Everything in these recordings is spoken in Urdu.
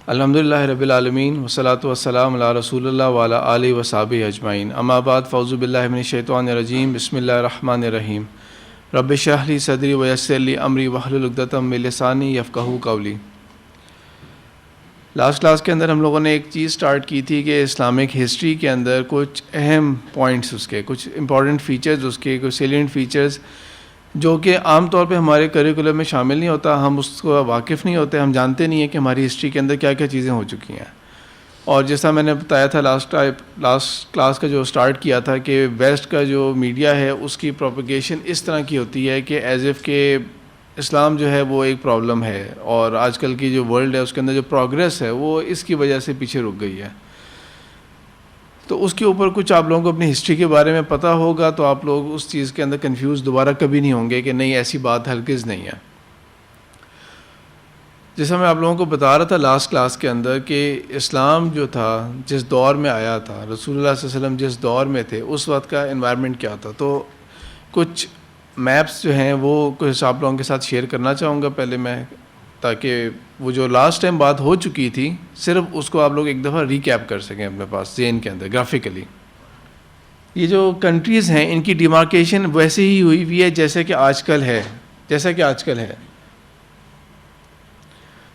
الحمدللہ رب العالمین والصلاۃ والسلام علی رسول اللہ وعلی آلہ وصحبہ اجمعین، اما بعد فاعوذ باللہ من الشیطان الرجیم، بسم اللہ الرحمن الرحیم۔ رب اشرح لی صدری ویسر لی امری واحلل عقدۃ من لسانی یفقہوا قولی۔ لاسٹ کلاس کے اندر ہم لوگوں نے ایک چیز سٹارٹ کی تھی کہ اسلامک ہسٹری کے اندر کچھ اہم پوائنٹس، اس کے کچھ امپورٹنٹ فیچرز، اس کے کچھ سیلینٹ فیچرز جو کہ عام طور پہ ہمارے کریکولم میں شامل نہیں ہوتا، ہم اس کو واقف نہیں ہوتے، ہم جانتے نہیں ہیں کہ ہماری ہسٹری کے اندر کیا کیا چیزیں ہو چکی ہیں۔ اور جیسا میں نے بتایا تھا لاسٹ کلاس کا جو سٹارٹ کیا تھا کہ ویسٹ کا جو میڈیا ہے اس کی پروپیگیشن اس طرح کی ہوتی ہے کہ ایز ایف کہ اسلام جو ہے وہ ایک پرابلم ہے، اور آج کل کی جو ورلڈ ہے اس کے اندر جو پروگریس ہے وہ اس کی وجہ سے پیچھے رک گئی ہے۔ تو اس کے اوپر کچھ آپ لوگوں کو اپنی ہسٹری کے بارے میں پتہ ہوگا تو آپ لوگ اس چیز کے اندر کنفیوز دوبارہ کبھی نہیں ہوں گے کہ نہیں ایسی بات ہرگز نہیں ہے۔ جیسا میں آپ لوگوں کو بتا رہا تھا لاسٹ کلاس کے اندر کہ اسلام جو تھا جس دور میں آیا تھا، رسول اللہ صلی اللہ علیہ وسلم جس دور میں تھے اس وقت کا انوائرمنٹ کیا تھا، تو کچھ میپس جو ہیں وہ کچھ آپ لوگوں کے ساتھ شیئر کرنا چاہوں گا پہلے میں، تاکہ وہ جو لاسٹ ٹائم بات ہو چکی تھی صرف اس کو آپ لوگ ایک دفعہ ریکیپ کر سکیں اپنے پاس ذہن کے اندر گرافیکلی۔ یہ جو کنٹریز ہیں ان کی ڈیمارکیشن ویسے ہی ہوئی ہوئی ہے جیسے کہ آج کل ہے۔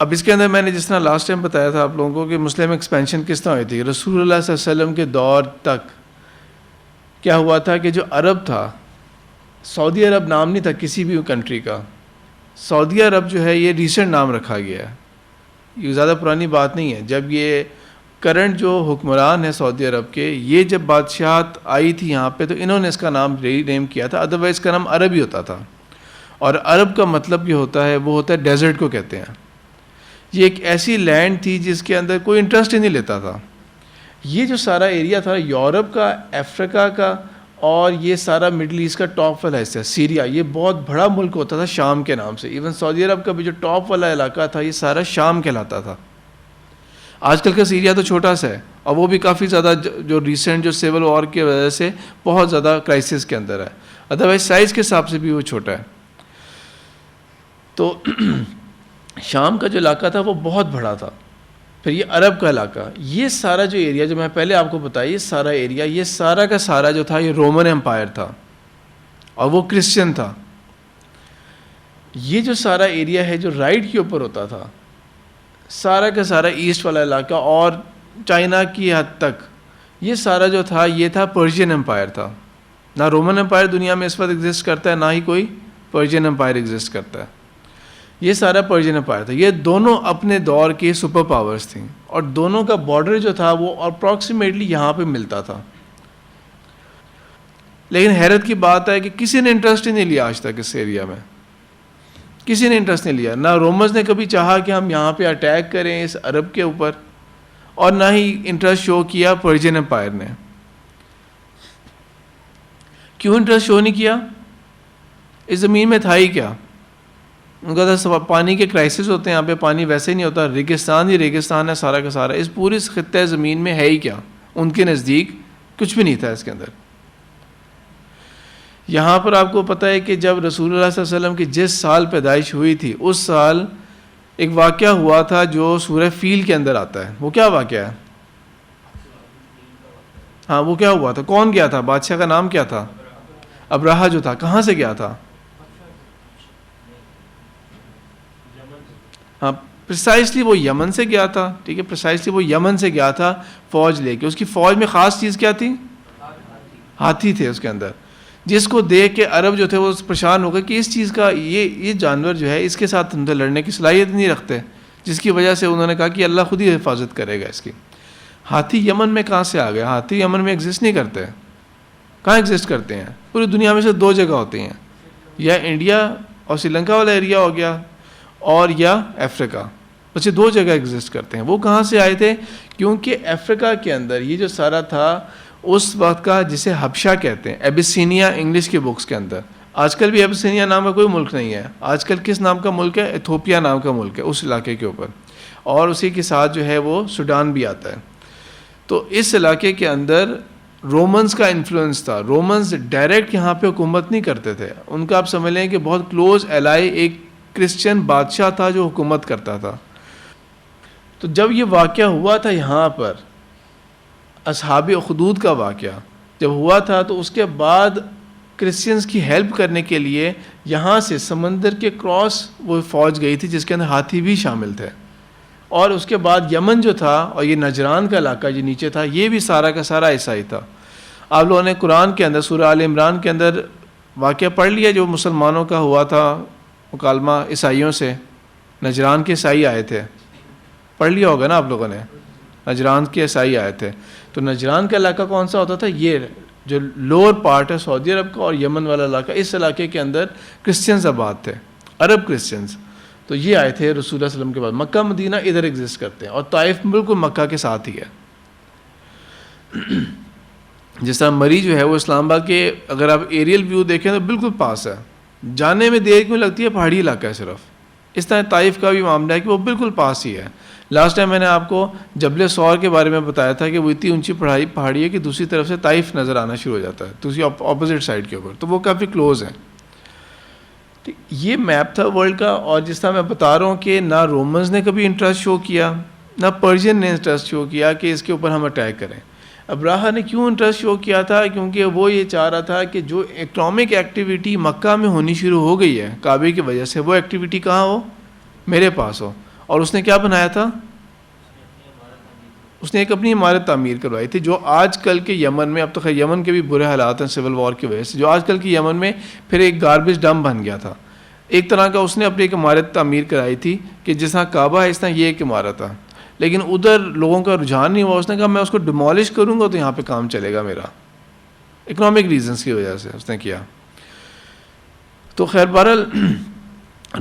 اب اس کے اندر میں نے جس طرح لاسٹ ٹائم بتایا تھا آپ لوگوں کو کہ مسلم ایکسپینشن کس طرح ہوئی تھی، رسول اللہ صلی اللہ علیہ وسلم کے دور تک کیا ہوا تھا کہ جو عرب تھا، سعودی عرب نام نہیں تھا کسی بھی کنٹری کا، سعودی عرب جو ہے یہ ریسنٹ نام رکھا گیا ہے، یہ زیادہ پرانی بات نہیں ہے۔ جب یہ کرنٹ جو حکمران ہے سعودی عرب کے، یہ جب بادشاہت آئی تھی یہاں پہ تو انہوں نے اس کا نام ری نیم کیا تھا، ادروائز اس کا نام عرب ہی ہوتا تھا، اور عرب کا مطلب یہ ہوتا ہے وہ ہوتا ہے ڈیزرٹ کو کہتے ہیں۔ یہ ایک ایسی لینڈ تھی جس کے اندر کوئی انٹرسٹ ہی نہیں لیتا تھا۔ یہ جو سارا ایریا تھا یورپ کا، افریقہ کا، اور یہ سارا مڈل ایسٹ کا ٹاپ والا حصہ سیریا، یہ بہت بڑا ملک ہوتا تھا شام کے نام سے۔ ایون سعودی عرب کا بھی جو ٹاپ والا علاقہ تھا یہ سارا شام کہلاتا تھا۔ آج کل کا سیریا تو چھوٹا سا ہے، اور وہ بھی کافی زیادہ جو ریسنٹ جو سول وار کی وجہ سے بہت زیادہ کرائسس کے اندر ہے، ادروائز سائز کے حساب سے بھی وہ چھوٹا ہے۔ تو شام کا جو علاقہ تھا وہ بہت بڑا تھا۔ پھر یہ عرب کا علاقہ، یہ سارا جو ایریا جو میں پہلے آپ کو بتایا، یہ سارا ایریا، یہ سارا کا سارا جو تھا یہ رومن امپائر تھا، اور وہ کرسچن تھا۔ یہ جو سارا ایریا ہے جو رائٹ کے اوپر ہوتا تھا، سارا کا سارا ایسٹ والا علاقہ اور چائنا کی حد تک، یہ سارا جو تھا یہ تھا پرشین امپائر تھا۔ نہ رومن امپائر دنیا میں اس وقت ایگزسٹ کرتا ہے، نہ ہی کوئی پرشین امپائر ایگزسٹ کرتا ہے۔ یہ سارا پرشین امپائر تھا۔ یہ دونوں اپنے دور کے سپر پاورز تھیں، اور دونوں کا بارڈر جو تھا وہ اپروکسیمیٹلی یہاں پہ ملتا تھا۔ لیکن حیرت کی بات ہے کہ کسی نے انٹرسٹ ہی نہیں لیا آج تک اس ایریا میں، کسی نے انٹرسٹ نہیں لیا۔ نہ رومنز نے کبھی چاہا کہ ہم یہاں پہ اٹیک کریں اس عرب کے اوپر، اور نہ ہی انٹرسٹ شو کیا پرشین امپائر نے۔ کیوں انٹرسٹ شو نہیں کیا؟ اس زمین میں تھا ہی کیا؟ ان کا تو پانی کے کرائسس ہوتے ہیں، یہاں پہ پانی ویسے ہی نہیں ہوتا، ریگستان ہی ریگستان ہے سارا کا سارا۔ اس پوری خطہ زمین میں ہے ہی کیا؟ ان کے نزدیک کچھ بھی نہیں تھا اس کے اندر۔ یہاں پر آپ کو پتہ ہے کہ جب رسول اللہ صلی اللہ علیہ وسلم کی جس سال پیدائش ہوئی تھی اس سال ایک واقعہ ہوا تھا جو سورہ فیل کے اندر آتا ہے۔ وہ کیا واقعہ ہے؟ ہاں، وہ کیا ہوا تھا؟ کون گیا تھا؟ بادشاہ کا نام کیا تھا؟ ابراہہ جو تھا، کہاں سے گیا تھا؟ ہاں، پریسائزلی وہ یمن سے گیا تھا، ٹھیک ہے، پریسائزلی وہ یمن سے گیا تھا فوج لے کے۔ اس کی فوج میں خاص چیز کیا تھی؟ ہاتھی تھے اس کے اندر، جس کو دیکھ کے عرب جو تھے وہ پریشان ہو گئے کہ اس چیز کا یہ جانور جو ہے اس کے ساتھ ہم تو لڑنے کی صلاحیت نہیں رکھتے، جس کی وجہ سے انہوں نے کہا کہ اللہ خود ہی حفاظت کرے گا اس کی۔ ہاتھی یمن میں کہاں سے آ گیا؟ ہاتھی یمن میں ایگزسٹ نہیں کرتے۔ کہاں ایگزسٹ کرتے ہیں؟ پوری دنیا میں سے دو جگہ ہوتی ہیں، یا انڈیا اور سری لنکا والا ایریا ہو گیا، اور یا افریقہ، بس یہ دو جگہ ایگزسٹ کرتے ہیں۔ وہ کہاں سے آئے تھے؟ کیونکہ افریقہ کے اندر یہ جو سارا تھا اس وقت کا، جسے حبشہ کہتے ہیں، ایبیسینیا انگلش کے بکس کے اندر۔ آج کل بھی ایبیسینیا نام کا کوئی ملک نہیں ہے، آج کل کس نام کا ملک ہے؟ ایتھوپیا نام کا ملک ہے اس علاقے کے اوپر، اور اسی کے ساتھ جو ہے وہ سوڈان بھی آتا ہے۔ تو اس علاقے کے اندر رومنز کا انفلوئنس تھا۔ رومنز ڈائریکٹ یہاں پہ حکومت نہیں کرتے تھے، ان کا آپ سمجھ لیں کہ بہت کلوز ایلائی ایک کرسچن بادشاہ تھا جو حکومت کرتا تھا۔ تو جب یہ واقعہ ہوا تھا یہاں پر اصحاب اخدود کا واقعہ جب ہوا تھا، تو اس کے بعد کرسچنز کی ہیلپ کرنے کے لیے یہاں سے سمندر کے کراس وہ فوج گئی تھی، جس کے اندر ہاتھی بھی شامل تھے. اور اس کے بعد یمن جو تھا اور یہ نجران کا علاقہ جو نیچے تھا، یہ بھی سارا کا سارا عیسائی تھا. آپ لوگوں نے قرآن کے اندر سورہ آل عمران کے اندر واقعہ پڑھ لیا جو مسلمانوں کا ہوا تھا مکالمہ عیسائیوں سے. نجران کے عیسائی آئے تھے، پڑھ لیا ہوگا نا آپ لوگوں نے. نجران کے عیسائی آئے تھے. تو نجران کا علاقہ کون سا ہوتا تھا؟ یہ جو لوور پارٹ ہے سعودی عرب کا اور یمن والا علاقہ، اس علاقے کے اندر کرسچنز آباد تھے، عرب کرسچنز. تو یہ آئے تھے رسول اللہ صلی اللہ علیہ وسلم کے بعد. مکہ مدینہ ادھر ایگزسٹ کرتے ہیں، اور طائف بالکل مکہ کے ساتھ ہی ہے. جس طرح مری جو ہے وہ اسلام آباد کے اگر آپ ایریل ویو دیکھیں تو بالکل پاس ہے، جانے میں دیر کیوں لگتی ہے، پہاڑی علاقہ ہے صرف. اس طرح طائف کا بھی معاملہ ہے کہ وہ بالکل پاس ہی ہے. لاسٹ ٹائم میں نے آپ کو جبل سور کے بارے میں بتایا تھا کہ وہ اتنی اونچی پہاڑی ہے کہ دوسری طرف سے طائف نظر آنا شروع ہو جاتا ہے، دوسری اپوزٹ سائڈ کے اوپر. تو وہ کافی کلوز ہیں. یہ میپ تھا ورلڈ کا. اور جس طرح میں بتا رہا ہوں کہ نہ رومنز نے کبھی انٹرسٹ شو کیا، نہ پرشین نے انٹرسٹ شو کیا کہ اس کے اوپر ہم اٹیک کریں. ابراہا نے کیوں انٹرسٹ شو کیا تھا؟ کیونکہ وہ یہ چاہ رہا تھا کہ جو اکنامک ایکٹیویٹی مکہ میں ہونی شروع ہو گئی ہے کعبے کی وجہ سے، وہ ایکٹیویٹی کہاں ہو؟ میرے پاس ہو. اور اس نے کیا بنایا تھا؟ اس نے ایک اپنی عمارت تعمیر کروائی تھی، جو آج کل کے یمن میں، اب تو خیر یمن کے بھی برے حالات ہیں سول وار کی وجہ سے، جو آج کل کے یمن میں پھر ایک گاربیج ڈمپ بن گیا تھا. ایک طرح کا اس نے اپنی ایک عمارت تعمیر کرائی تھی کہ جس طرح کعبہ ہے اس طرح یہ ایک عمارت ہے. لیکن ادھر لوگوں کا رجحان نہیں ہوا. اس نے کہا میں اس کو ڈیمالش کروں گا تو یہاں پہ کام چلے گا میرا، اکنامک ریزنس کی وجہ سے اس نے کیا. تو خیر بہرحال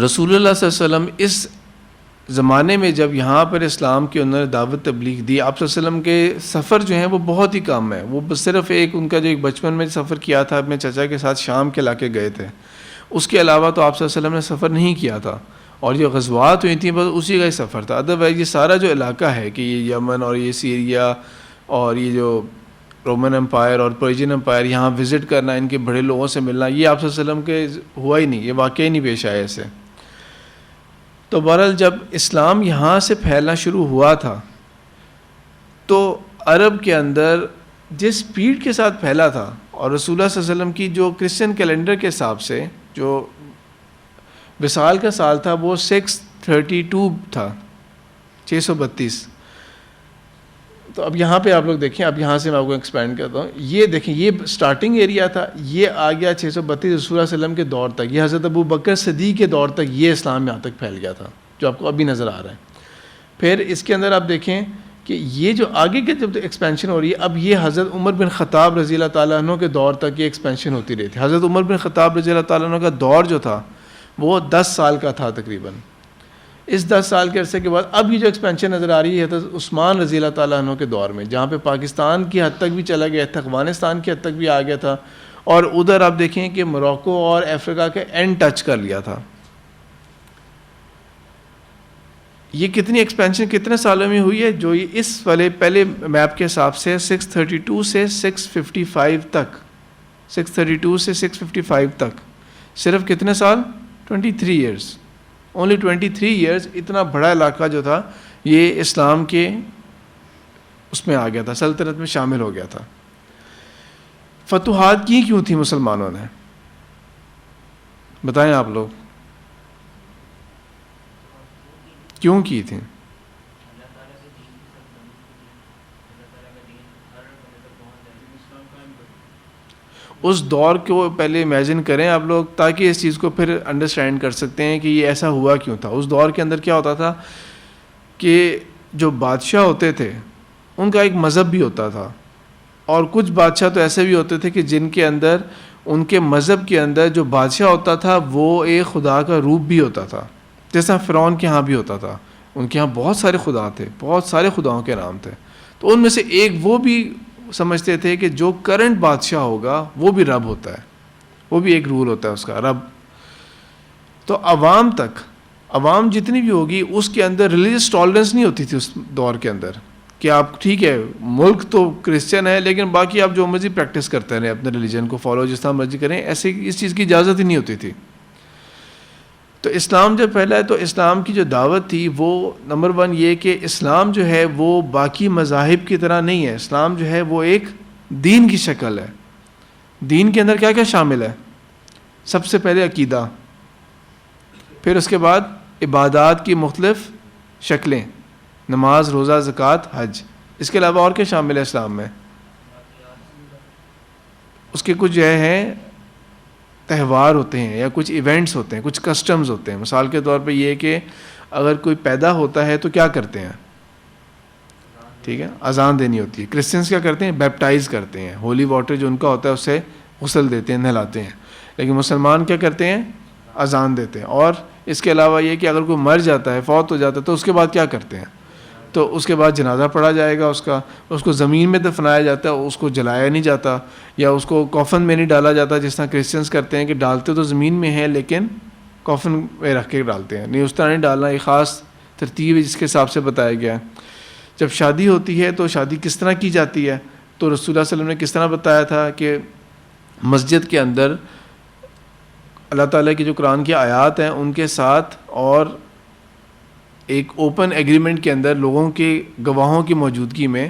رسول اللہ صلی اللہ علیہ وسلم اس زمانے میں جب یہاں پر اسلام کے انہوں نے دعوت تبلیغ دی، آپ صلی اللہ علیہ وسلم کے سفر جو ہیں وہ بہت ہی کم ہے. وہ صرف ایک ان کا جو ایک بچپن میں سفر کیا تھا اپنے چچا کے ساتھ، شام کے علاقے گئے تھے. اس کے علاوہ تو آپ صلی اللہ علیہ وسلم نے سفر نہیں کیا تھا. اور جو غزوات ہوئی تھیں بس اسی کا ہی سفر تھا. ادروائز یہ سارا جو علاقہ ہے کہ یہ یمن اور یہ سیریا اور یہ جو رومن امپائر اور پرشین امپائر، یہاں وزٹ کرنا، ان کے بڑے لوگوں سے ملنا، یہ آپ صلی اللہ علیہ وسلم کے ہوا ہی نہیں، یہ واقعہ ہی نہیں پیش آیا ایسے. تو بہرحال جب اسلام یہاں سے پھیلنا شروع ہوا تھا تو عرب کے اندر جس سپیڈ کے ساتھ پھیلا تھا، اور رسول اللہ صلی اللہ علیہ وسلم کی جو کرسچن کیلنڈر کے حساب سے جو وصال کا سال تھا وہ 632 تھا، 632. تو اب یہاں پہ آپ لوگ دیکھیں، اب یہاں سے میں آپ کو ایکسپینڈ کرتا ہوں. یہ دیکھیں، یہ سٹارٹنگ ایریا تھا، یہ آ گیا 632 رسول اللہ صلی اللہ علیہ وسلم کے دور تک. یہ حضرت ابو بکر صدیق کے دور تک یہ اسلام یہاں تک پھیل گیا تھا جو آپ کو ابھی نظر آ رہا ہے. پھر اس کے اندر آپ دیکھیں کہ یہ جو آگے کے جب ایکسپینشن ہو رہی ہے، اب یہ حضرت عمر بن خطاب رضی اللہ تعالیٰ عنہ کے دور تک یہ ایکسپینشن ہوتی رہی تھی. حضرت عمر بن خطاب رضی اللہ تعالیٰ عنہ کا دور جو تھا وہ 10 سال کا تھا تقریباً. اس 10 سال کے عرصے کے بعد اب یہ جو ایکسپینشن نظر آ رہی ہے حضرت عثمان رضی اللہ تعالیٰ عنہ کے دور میں، جہاں پہ پاکستان کی حد تک بھی چلا گیا تھا، افغانستان کی حد تک بھی آ گیا تھا، اور ادھر آپ دیکھیں کہ موروکو اور افریقہ کے اینڈ ٹچ کر لیا تھا. یہ کتنی ایکسپینشن کتنے سالوں میں ہوئی ہے؟ جو یہ اس والے پہلے میپ کے حساب سے 632 سے 655 تک، 632 سے 655 تک صرف کتنے سال؟ 23 ایئرس. Only 23 years. اتنا بڑا علاقہ جو تھا یہ اسلام کے اس میں آ گیا تھا، سلطنت میں شامل ہو گیا تھا. فتوحات کی کیوں تھی مسلمانوں نے؟ بتائیں آپ لوگ کیوں کی تھی؟ اس دور کو پہلے امیجن کریں آپ لوگ، تاکہ اس چیز کو پھر انڈرسٹینڈ کر سکتے ہیں کہ یہ ایسا ہوا کیوں تھا. اس دور کے اندر کیا ہوتا تھا کہ جو بادشاہ ہوتے تھے ان کا ایک مذہب بھی ہوتا تھا، اور کچھ بادشاہ تو ایسے بھی ہوتے تھے کہ جن کے اندر ان کے مذہب کے اندر جو بادشاہ ہوتا تھا وہ ایک خدا کا روپ بھی ہوتا تھا، جیسا فرعون کے ہاں بھی ہوتا تھا. ان کے ہاں بہت سارے خدا تھے، بہت سارے خداؤں کے نام تھے. تو ان میں سے ایک وہ بھی سمجھتے تھے کہ جو کرنٹ بادشاہ ہوگا وہ بھی رب ہوتا ہے، وہ بھی ایک رول ہوتا ہے اس کا، رب. تو عوام جتنی بھی ہوگی اس کے اندر ریلیجس ٹالرنس نہیں ہوتی تھی اس دور کے اندر، کہ آپ ٹھیک ہے ملک تو کرسچن ہے لیکن باقی آپ جو مرضی پریکٹس کرتے رہیں، اپنے ریلیجن کو فالو جس طرح مرضی کریں، ایسے اس چیز کی اجازت ہی نہیں ہوتی تھی. تو اسلام جب پھیلا ہے تو اسلام کی جو دعوت تھی وہ نمبر 1 یہ کہ اسلام جو ہے وہ باقی مذاہب کی طرح نہیں ہے. اسلام جو ہے وہ ایک دین کی شکل ہے. دین کے اندر کیا کیا شامل ہے؟ سب سے پہلے عقیدہ، پھر اس کے بعد عبادات کی مختلف شکلیں، نماز، روزہ، زکوٰۃ، حج. اس کے علاوہ اور کیا شامل ہے اسلام میں؟ اس کے کچھ جو ہیں تہوار ہوتے ہیں یا کچھ ایونٹس ہوتے ہیں، کچھ کسٹمز ہوتے ہیں. مثال کے طور پہ یہ کہ اگر کوئی پیدا ہوتا ہے تو کیا کرتے ہیں؟ ٹھیک ہے، اذان دینی ہوتی ہے. کرسچنس کیا کرتے ہیں؟ بیپٹائز کرتے ہیں، ہولی واٹر جو ان کا ہوتا ہے اسے غسل دیتے ہیں، نہلاتے ہیں. لیکن مسلمان کیا کرتے ہیں؟ اذان دیتے ہیں. اور اس کے علاوہ یہ کہ اگر کوئی مر جاتا ہے، فوت ہو جاتا ہے، تو اس کے بعد کیا کرتے ہیں؟ تو اس کے بعد جنازہ پڑھا جائے گا، اس کو زمین میں دفنایا جاتا ہے، اس کو جلایا نہیں جاتا یا اس کو کافن میں نہیں ڈالا جاتا جس طرح کرسچنس کرتے ہیں کہ ڈالتے تو زمین میں ہیں لیکن کافن میں رکھ کے ڈالتے ہیں. نہیں، اس طرح نہیں ڈالنا. ایک خاص ترتیب ہے جس کے حساب سے بتایا گیا ہے. جب شادی ہوتی ہے تو شادی کس طرح کی جاتی ہے؟ تو رسول اللہ صلی اللہ علیہ وسلم نے کس طرح بتایا تھا کہ مسجد کے اندر اللہ تعالیٰ کی جو قرآن کی آیات ہیں ان کے ساتھ اور ایک اوپن ایگریمنٹ کے اندر لوگوں کے گواہوں کی موجودگی میں،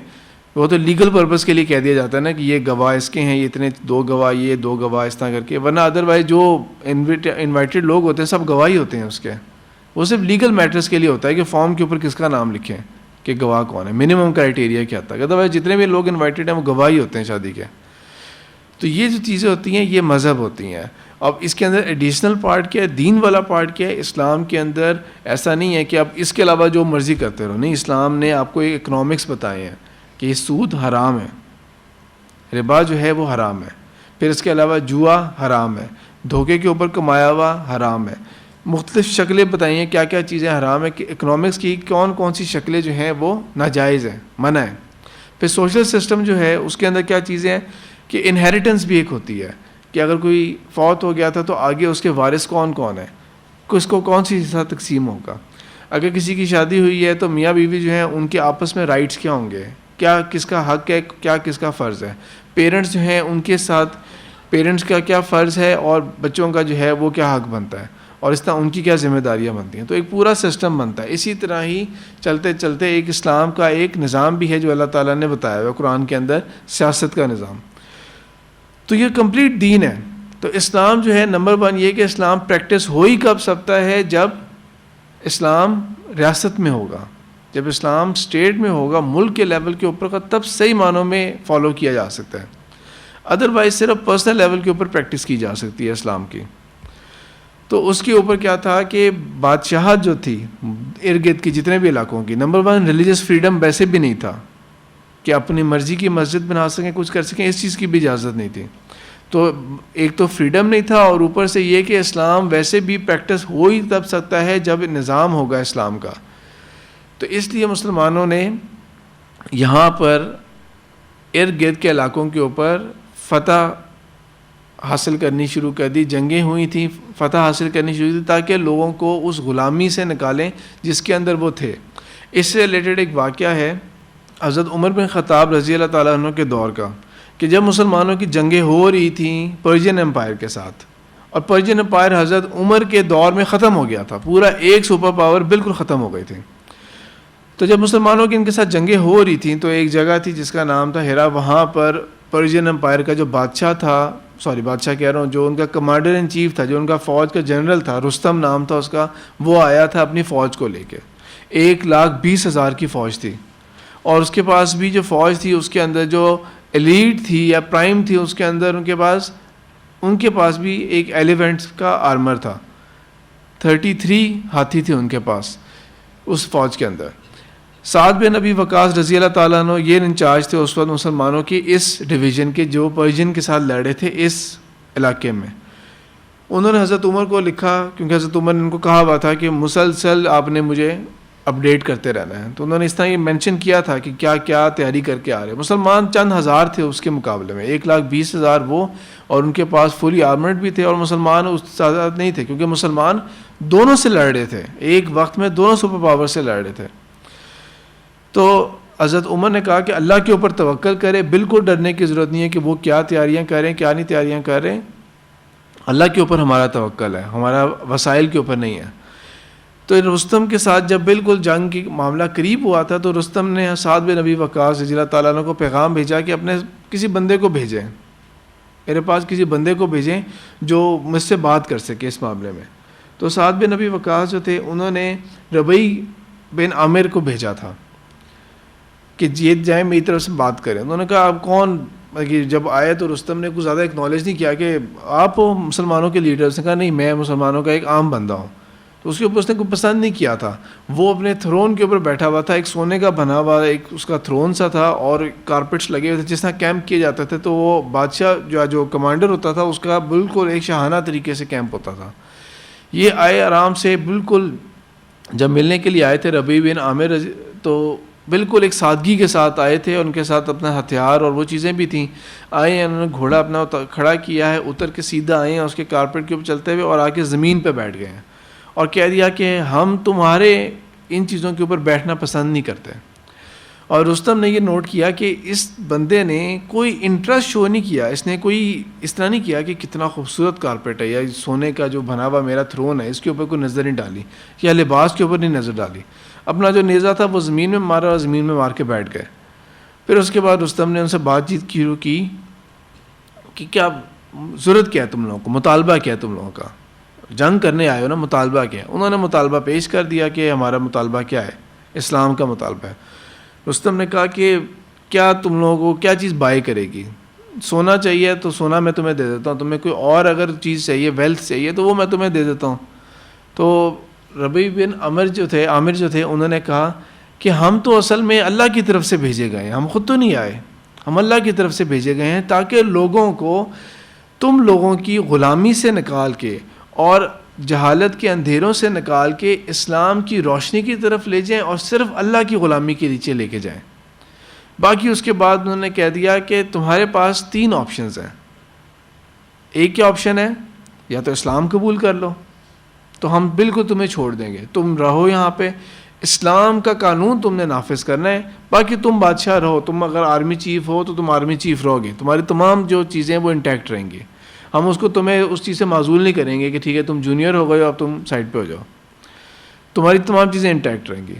وہ تو لیگل پرپس کے لیے کہہ دیا جاتا ہے نا کہ یہ گواہ اس کے ہیں، یہ اتنے 2 گواہ، یہ 2 گواہ، اس طرح کر کے. ورنہ ادروائز جو انوائٹیڈ لوگ ہوتے ہیں سب گواہی ہوتے ہیں اس کے. وہ صرف لیگل میٹرز کے لیے ہوتا ہے کہ فارم کے اوپر کس کا نام لکھیں کہ گواہ کون ہے، منیمم کرائٹیریا کیا تھا. ادروائز جتنے بھی لوگ انوائٹیڈ ہیں وہ گواہی ہوتے ہیں شادی کے. تو یہ جو چیزیں ہوتی ہیں یہ مذہب ہوتی ہیں. اب اس کے اندر ایڈیشنل پارٹ کیا ہے، دین والا پارٹ کیا ہے؟ اسلام کے اندر ایسا نہیں ہے کہ آپ اس کے علاوہ جو مرضی کرتے رہو. نہیں، اسلام نے آپ کو ایک اکنامکس بتائے ہیں کہ یہ سود حرام ہے، ربا جو ہے وہ حرام ہے، پھر اس کے علاوہ جوا حرام ہے، دھوکے کے اوپر کمایا ہوا حرام ہے. مختلف شکلیں بتائی ہیں کیا کیا چیزیں حرام ہے، کہ اکنامکس کی کون کون سی شکلیں جو ہیں وہ ناجائز ہیں، منع ہے. پھر سوشل سسٹم جو ہے اس کے اندر کیا چیزیں ہیں کہ انہیریٹنس بھی ایک ہوتی ہے کہ اگر کوئی فوت ہو گیا تھا تو آگے اس کے وارث کون کون ہے، کس کو کون سی حصہ تقسیم ہوگا. اگر کسی کی شادی ہوئی ہے تو میاں بیوی جو ہیں ان کے آپس میں رائٹس کیا ہوں گے، کیا کس کا حق ہے، کیا کس کا فرض ہے. پیرنٹس جو ہیں ان کے ساتھ پیرنٹس کا کیا فرض ہے اور بچوں کا جو ہے وہ کیا حق بنتا ہے، اور اس طرح ان کی کیا ذمہ داریاں بنتی ہیں. تو ایک پورا سسٹم بنتا ہے. اسی طرح ہی چلتے چلتے ایک اسلام کا ایک نظام بھی ہے جو اللہ تعالیٰ نے بتایا ہوا قرآن کے اندر، سیاست کا نظام. تو یہ کمپلیٹ دین ہے. تو اسلام جو ہے نمبر 1 یہ کہ اسلام پریکٹس ہو ہی کب سکتا ہے؟ جب اسلام ریاست میں ہوگا، جب اسلام اسٹیٹ میں ہوگا، ملک کے لیول کے اوپر کا، تب صحیح معنوں میں فالو کیا جا سکتا ہے. ادروائز صرف پرسنل لیول کے اوپر پریکٹس کی جا سکتی ہے اسلام کی. تو اس کے اوپر کیا تھا کہ بادشاہت جو تھی ارد گرد کی جتنے بھی علاقوں کی، نمبر 1 ریلیجس فریڈم ویسے بھی نہیں تھا کہ اپنی مرضی کی مسجد بنا سکیں، کچھ کر سکیں، اس چیز کی بھی اجازت نہیں تھی. تو ایک تو فریڈم نہیں تھا، اور اوپر سے یہ کہ اسلام ویسے بھی پریکٹس ہو ہی تب سکتا ہے جب نظام ہوگا اسلام کا. تو اس لیے مسلمانوں نے یہاں پر ارد گرد کے علاقوں کے اوپر فتح حاصل کرنی شروع کر دی. جنگیں ہوئی تھیں، فتح حاصل کرنی شروع کی تاکہ لوگوں کو اس غلامی سے نکالیں جس کے اندر وہ تھے. اس سے ریلیٹڈ ایک واقعہ ہے حضرت عمر بن خطاب رضی اللہ تعالیٰ عنہ کے دور کا، کہ جب مسلمانوں کی جنگیں ہو رہی تھیں پرشین امپائر کے ساتھ، اور پرشین امپائر حضرت عمر کے دور میں ختم ہو گیا تھا، پورا ایک سپر پاور بالکل ختم ہو گئی تھی. تو جب مسلمانوں کی ان کے ساتھ جنگیں ہو رہی تھیں تو ایک جگہ تھی جس کا نام تھا ہیرا. وہاں پر پرشین امپائر کا جو بادشاہ تھا، بادشاہ کہہ رہا ہوں، جو ان کا کمانڈر ان چیف تھا، جو ان کا فوج کا جنرل تھا، رستم نام تھا اس کا، وہ آیا تھا اپنی فوج کو لے کے. 1,20,000 کی فوج تھی، اور اس کے پاس بھی جو فوج تھی اس کے اندر جو ایلیٹ تھی یا پرائم تھی، اس کے اندر ان کے پاس بھی ایک ایلیفنٹ کا آرمر تھا. 33 ہاتھی تھے ان کے پاس اس فوج کے اندر. سعد بن ابی وقاص رضی اللہ تعالیٰ عنہ یہ انچارج تھے اس وقت مسلمانوں کی اس ڈویژن کے جو پرشین کے ساتھ لڑے تھے اس علاقے میں. انہوں نے حضرت عمر کو لکھا، کیونکہ حضرت عمر نے ان کو کہا ہوا تھا کہ مسلسل آپ نے مجھے اپڈیٹ کرتے رہنا ہے. تو انہوں نے اس طرح یہ مینشن کیا تھا کہ کیا کیا تیاری کر کے آ رہے. مسلمان چند ہزار تھے اس کے مقابلے میں، 1,20,000 وہ، اور ان کے پاس فلی آرمرڈ بھی تھے، اور مسلمان اس تعداد نہیں تھے کیونکہ مسلمان دونوں سے لڑ رہے تھے، ایک وقت میں دونوں سپر پاور سے لڑ رہے تھے. تو حضرت عمر نے کہا کہ اللہ کے اوپر توکل کرے، بالکل ڈرنے کی ضرورت نہیں ہے کہ وہ کیا تیاریاں کر رہے ہیں کیا نہیں تیاریاں کر رہے ہیں. اللہ کے اوپر ہمارا توکل ہے، ہمارا وسائل کے اوپر نہیں ہے. تو رستم کے ساتھ جب بالکل جنگ کی معاملہ قریب ہوا تھا تو رستم نے سعد بن ابی وقاص رضی اللہ تعالیٰ عنہ کو پیغام بھیجا کہ اپنے کسی بندے کو بھیجیں، میرے پاس کسی بندے کو بھیجیں جو مجھ سے بات کر سکے اس معاملے میں. تو سعد بن ابی وقاص جو تھے انہوں نے ربیع بن عامر کو بھیجا تھا کہ یہ جائیں میری طرف سے بات کریں. انہوں نے کہا آپ کون؟ جب آئے تو رستم نے کچھ زیادہ اکنالج نہیں کیا کہ آپ مسلمانوں کے لیڈر. اس نے کہا نہیں، میں مسلمانوں کا ایک عام بندہ ہوں. تو اس کے اوپر اس نے کوئی پسند نہیں کیا تھا. وہ اپنے تھرون کے اوپر بیٹھا ہوا تھا، ایک سونے کا بنا ہوا ایک اس کا تھرون سا تھا اور کارپیٹس لگے ہوئے تھے جس طرح کیمپ کیے جاتے تھے. تو وہ بادشاہ جو کمانڈر ہوتا تھا اس کا بالکل ایک شاہانہ طریقے سے کیمپ ہوتا تھا. یہ آئے آرام سے بالکل جب ملنے کے لیے آئے تھے ربیع بن عامر تو بالکل ایک سادگی کے ساتھ آئے تھے. ان کے ساتھ اپنا ہتھیار اور وہ چیزیں بھی تھیں. آئے ہیں، انہوں نے گھوڑا اپنا کھڑا کیا ہے، اتر کے سیدھا آئے ہیں اس کے کارپیٹ کے اوپر چلتے ہوئے اور آ کے زمین پہ بیٹھ گئے ہیں اور کہہ دیا کہ ہم تمہارے ان چیزوں کے اوپر بیٹھنا پسند نہیں کرتے. اور رستم نے یہ نوٹ کیا کہ اس بندے نے کوئی انٹرسٹ شو نہیں کیا، اس نے کوئی اس طرح نہیں کیا کہ کتنا خوبصورت کارپیٹ ہے یا سونے کا جو بنا ہوا میرا تھرون ہے اس کے اوپر کوئی نظر نہیں ڈالی یا لباس کے اوپر نہیں نظر ڈالی. اپنا جو نیزہ تھا وہ زمین میں مارا اور زمین میں مار کے بیٹھ گئے. پھر اس کے بعد رستم نے ان سے بات چیت شروع کی کہ کیا ضرورت کیا ہے تم لوگوں کو، مطالبہ کیا ہے تم لوگوں کا، جنگ کرنے آئے ہو نا، مطالبہ کیا ہے. انہوں نے مطالبہ پیش کر دیا کہ ہمارا مطالبہ کیا ہے، اسلام کا مطالبہ ہے. رستم نے کہا کہ کیا تم لوگوں کو کیا چیز بائی کرے گی؟ سونا چاہیے تو سونا میں تمہیں دے دیتا ہوں، تمہیں کوئی اور اگر چیز چاہیے، ویلتھ چاہیے تو وہ میں تمہیں دے دیتا ہوں. تو ربیع بن عامر جو تھے انہوں نے کہا کہ ہم تو اصل میں اللہ کی طرف سے بھیجے گئے ہیں، ہم خود تو نہیں آئے، ہم اللہ کی طرف سے بھیجے گئے ہیں تاکہ لوگوں کو تم لوگوں کی غلامی سے نکال کے اور جہالت کے اندھیروں سے نکال کے اسلام کی روشنی کی طرف لے جائیں اور صرف اللہ کی غلامی کے نیچے لے کے جائیں. باقی اس کے بعد انہوں نے کہہ دیا کہ تمہارے پاس 3 آپشنز ہیں. ایک کیا آپشن ہے، یا تو اسلام قبول کر لو تو ہم بالکل تمہیں چھوڑ دیں گے، تم رہو یہاں پہ، اسلام کا قانون تم نے نافذ کرنا ہے، باقی تم بادشاہ رہو، تم اگر آرمی چیف ہو تو تم آرمی چیف رہو گے، تمہاری تمام جو چیزیں وہ انٹیکٹ رہیں گی، ہم اس کو تمہیں اس چیز سے معزول نہیں کریں گے کہ ٹھیک ہے تم جونیئر ہو گئے ہو اب تم سائڈ پہ ہو جاؤ، تمہاری تمام چیزیں انٹیکٹ رہیں گی.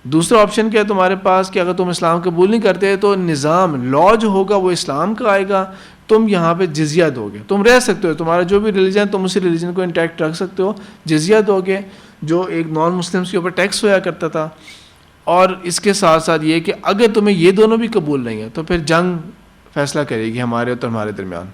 دوسرا آپشن کیا ہے تمہارے پاس کہ اگر تم اسلام قبول نہیں کرتے تو نظام لا جو ہوگا وہ اسلام کا آئے گا، تم یہاں پہ جزیہ دو گے، تم رہ سکتے ہو، تمہارا جو بھی ریلیجن تم اسی ریلیجن کو انٹیکٹ رکھ سکتے ہو، جزیہ دو گے جو ایک نان مسلمس کے اوپر ٹیکس ہوا کرتا تھا. اور اس کے ساتھ ساتھ یہ کہ اگر تمہیں یہ دونوں بھی قبول نہیں ہے تو پھر جنگ فیصلہ کرے گی ہمارے اور تمہارے درمیان.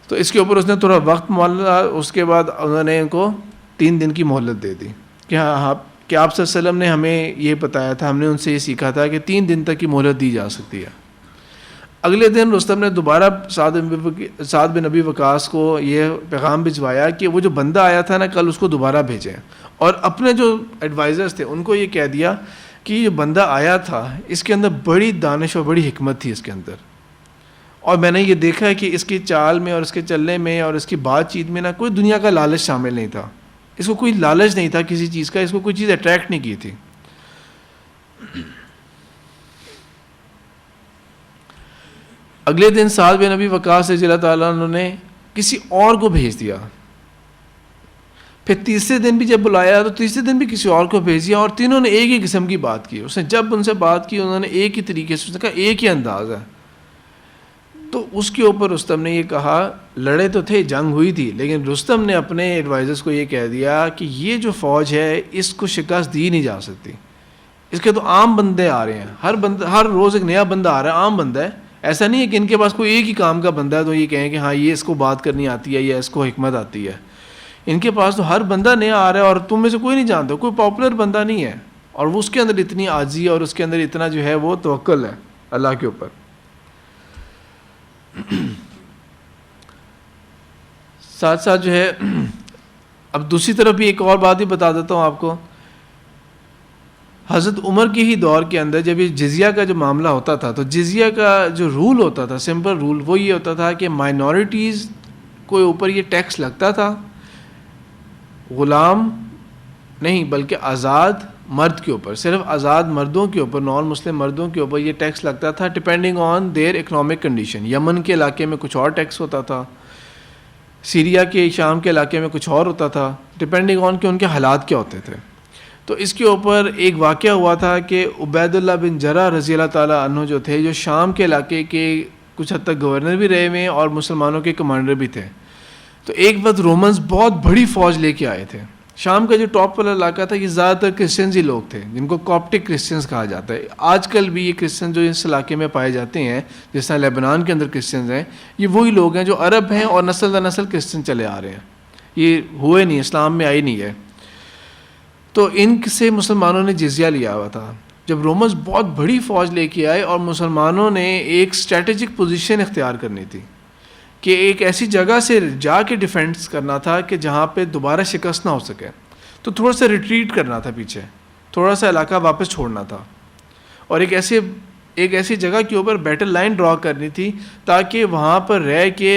تو اس کے اوپر اس نے تھوڑا وقت معلّہ، اس کے بعد انہوں نے ان کو 3 دن کی مہلت دے دی کہ ہاں کہ آپ صلی اللہ علیہ وسلم نے ہمیں یہ بتایا تھا، ہم نے ان سے یہ سیکھا تھا کہ 3 دن تک کی مہلت دی جا سکتی ہے. اگلے دن رستم نے دوبارہ سعد بن ابی وقاص کو یہ پیغام بھجوایا کہ وہ جو بندہ آیا تھا نا کل اس کو دوبارہ بھیجیں، اور اپنے جو ایڈوائزرز تھے ان کو یہ کہہ دیا کہ یہ بندہ آیا تھا اس کے اندر بڑی دانش اور بڑی حکمت تھی اس کے اندر، اور میں نے یہ دیکھا ہے کہ اس کی چال میں اور اس کے چلنے میں اور اس کی بات چیت میں نا کوئی دنیا کا لالچ شامل نہیں تھا، اس کو کوئی لالچ نہیں تھا کسی چیز کا، اس کو کوئی چیز اٹریکٹ نہیں کی تھی. اگلے دن سعد بن ابی وقاص رضی اللہ تعالیٰ عنہ نے کسی اور کو بھیج دیا. پھر تیسرے دن بھی جب بلایا تو تیسرے دن بھی کسی اور کو بھیج دیا، اور تینوں نے ایک ہی قسم کی بات کی. اس نے جب ان سے بات کی انہوں نے ایک ہی طریقے سے، اس نے کہا ایک ہی انداز ہے. تو اس کے اوپر رستم نے یہ کہا، لڑے تو تھے، جنگ ہوئی تھی، لیکن رستم نے اپنے ایڈوائزرز کو یہ کہہ دیا کہ یہ جو فوج ہے اس کو شکست دی نہیں جا سکتی، اس کے تو عام بندے آ رہے ہیں، ہر روز ایک نیا بندہ آ رہا ہے، عام بندہ ہے، ایسا نہیں ہے کہ ان کے پاس کوئی ایک ہی کام کا بندہ ہے تو یہ کہیں کہ ہاں یہ اس کو بات کرنی آتی ہے یا اس کو حکمت آتی ہے. ان کے پاس تو ہر بندہ نیا آ رہا ہے اور تم میں سے کوئی نہیں جانتا، کوئی پاپولر بندہ نہیں ہے، اور وہ اس کے اندر اتنی عاجزی اور اس کے اندر اتنا جو ہے وہ توکل ہے اللہ کے اوپر. ساتھ ساتھ جو ہے اب دوسری طرف بھی ایک اور بات بھی بتا دیتا ہوں آپ کو. حضرت عمر کے ہی دور کے اندر جب یہ جزیہ کا جو معاملہ ہوتا تھا تو جزیہ کا جو رول ہوتا تھا، سمپل رول، وہ یہ ہوتا تھا کہ مائنورٹیز کے اوپر یہ ٹیکس لگتا تھا، غلام نہیں بلکہ آزاد مرد کے اوپر، صرف آزاد مردوں کے اوپر، نان مسلم مردوں کے اوپر یہ ٹیکس لگتا تھا depending on their economic condition. Yemen کے علاقے میں کچھ اور ٹیکس ہوتا تھا، سیریا کے شام کے علاقے میں کچھ اور ہوتا تھا، ڈپینڈنگ آن کہ ان کے حالات کیا ہوتے تھے. تو اس کے اوپر ایک واقعہ ہوا تھا کہ عبید اللہ بن جرح رضی اللہ تعالیٰ عنہ جو تھے، جو شام کے علاقے کے کچھ حد تک گورنر بھی رہے ہوئے اور مسلمانوں کے کمانڈر بھی تھے. تو ایک وقت رومنز بہت بڑی فوج لے کے آئے تھے. شام کا جو ٹاپ والا علاقہ تھا یہ زیادہ تر کرسچنز ہی لوگ تھے، جن کو کاپٹک کرسچنز کہا جاتا ہے. آج کل بھی یہ کرسچن جو اس علاقے میں پائے جاتے ہیں، جس طرح لیبنان کے اندر کرسچنز ہیں، یہ وہی لوگ ہیں جو عرب ہیں اور نسل در نسل کرسچن چلے آ رہے ہیں. یہ ہوئے نہیں، اسلام میں آئی نہیں ہے. تو ان سے مسلمانوں نے جزیہ لیا ہوا تھا. جب رومنز بہت بڑی فوج لے کے آئے اور مسلمانوں نے ایک اسٹریٹجک پوزیشن اختیار کرنی تھی کہ ایک ایسی جگہ سے جا کے ڈیفینس کرنا تھا کہ جہاں پہ دوبارہ شکست نہ ہو سکے، تو تھوڑا سا ریٹریٹ کرنا تھا، پیچھے تھوڑا سا علاقہ واپس چھوڑنا تھا، اور ایک ایسی جگہ کے اوپر بیٹل لائن ڈرا کرنی تھی تاکہ وہاں پر رہ کے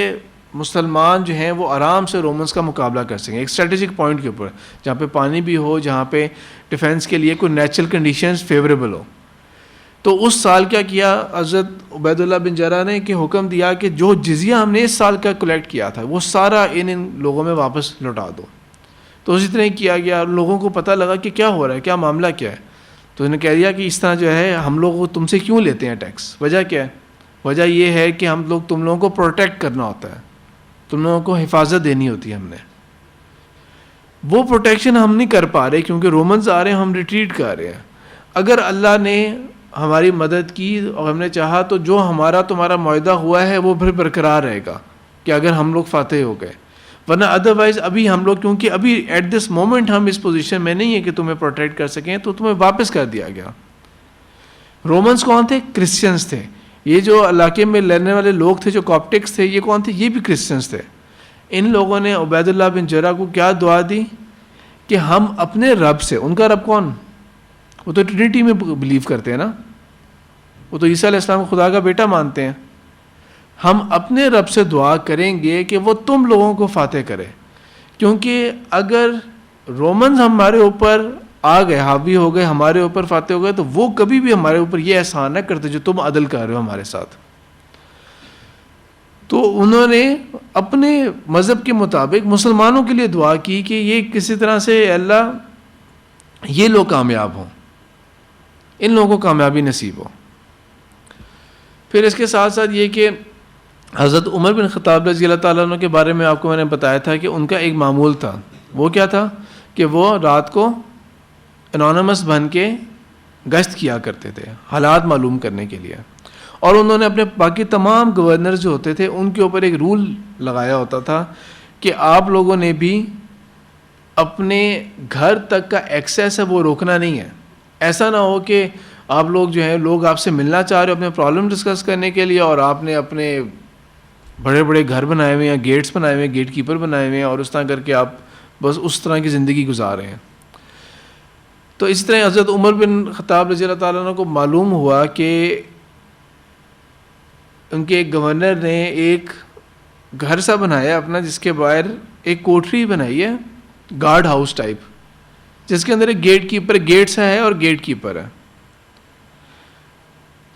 مسلمان جو ہیں وہ آرام سے رومنز کا مقابلہ کر سکیں. ایک اسٹریٹجک پوائنٹ کے اوپر جہاں پہ پانی بھی ہو، جہاں پہ ڈیفینس کے لیے کوئی نیچرل کنڈیشنز فیوریبل ہو. تو اس سال کیا کیا حضرت عبید اللہ بن جرح نے کہ حکم دیا کہ جو جزیہ ہم نے اس سال کا کلیکٹ کیا تھا وہ سارا ان لوگوں میں واپس لوٹا دو. تو اسی طرح کیا گیا. لوگوں کو پتہ لگا کہ کیا ہو رہا ہے، کیا معاملہ کیا ہے. تو انہوں نے کہہ دیا کہ اس طرح جو ہے ہم لوگ تم سے کیوں لیتے ہیں ٹیکس. وجہ کیا ہے؟ وجہ یہ ہے کہ تم لوگوں کو پروٹیکٹ کرنا ہوتا ہے، تم لوگوں کو حفاظت دینی ہوتی ہے. ہم نے وہ پروٹیکشن ہم نہیں کر پا رہے کیونکہ رومنز آ رہے ہیں، ہم ریٹریٹ کر رہے ہیں. اگر اللہ نے ہماری مدد کی اور ہم نے چاہا تو جو ہمارا تمہارا معاہدہ ہوا ہے وہ پھر برقرار رہے گا کہ اگر ہم لوگ فاتح ہو گئے. ورنہ ادروائز ابھی ہم لوگ، کیونکہ ابھی ایٹ دس مومنٹ ہم اس پوزیشن میں نہیں ہے کہ تمہیں پروٹیکٹ کر سکیں، تو تمہیں واپس کر دیا گیا. رومنز کون تھے؟ کرسچنز تھے. یہ جو علاقے میں رہنے والے لوگ تھے جو کاپٹکس تھے، یہ کون تھے؟ یہ بھی کرسچنز تھے. ان لوگوں نے عبید اللہ بن جرح کو کیا دعا دی کہ ہم اپنے رب سے، ان کا رب کون؟ وہ تو ٹرینٹی میں بلیو کرتے ہیں نا، وہ تو عیسیٰ علیہ السلام کو خدا کا بیٹا مانتے ہیں. ہم اپنے رب سے دعا کریں گے کہ وہ تم لوگوں کو فاتح کرے، کیونکہ اگر رومنز ہمارے اوپر آ گئے، حاوی ہو گئے، ہمارے اوپر فاتح ہو گئے، تو وہ کبھی بھی ہمارے اوپر یہ احسان نہ کرتے جو تم عدل کر رہے ہو ہمارے ساتھ. تو انہوں نے اپنے مذہب کے مطابق مسلمانوں کے لیے دعا کی کہ یہ کسی طرح سے اللہ یہ لوگ کامیاب ہوں، ان لوگوں کو کامیابی نصیب ہو. پھر اس کے ساتھ ساتھ یہ کہ حضرت عمر بن خطاب رضی اللہ تعالیٰ عنہ کے بارے میں آپ کو میں نے بتایا تھا کہ ان کا ایک معمول تھا. وہ کیا تھا کہ وہ رات کو انونیمس بن کے گشت کیا کرتے تھے حالات معلوم کرنے کے لیے. اور انہوں نے اپنے باقی تمام گورنر جو ہوتے تھے ان کے اوپر ایک رول لگایا ہوتا تھا کہ آپ لوگوں نے بھی اپنے گھر تک کا ایکسیس ہے وہ روکنا نہیں ہے. ایسا نہ ہو کہ آپ لوگ جو ہیں، لوگ آپ سے ملنا چاہ رہے ہو اپنے پرابلم ڈسکس کرنے کے لیے، اور آپ نے اپنے بڑے بڑے گھر بنائے ہوئے ہیں، گیٹس بنائے ہوئے ہیں، گیٹ کیپر بنائے ہوئے ہیں، اور اس طرح کر کے آپ بس اس طرح کی زندگی گزار رہے ہیں. تو اس طرح حضرت عمر بن خطاب رضی اللہ تعالیٰ عنہ کو معلوم ہوا کہ ان کے ایک گورنر نے ایک گھر سا بنایا اپنا، جس کے باہر ایک کوٹری بنائی ہے، گارڈ ہاؤس ٹائپ، جس کے اندر ایک گیٹ کیپر، گیٹ سا ہے اور گیٹ کیپر ہے.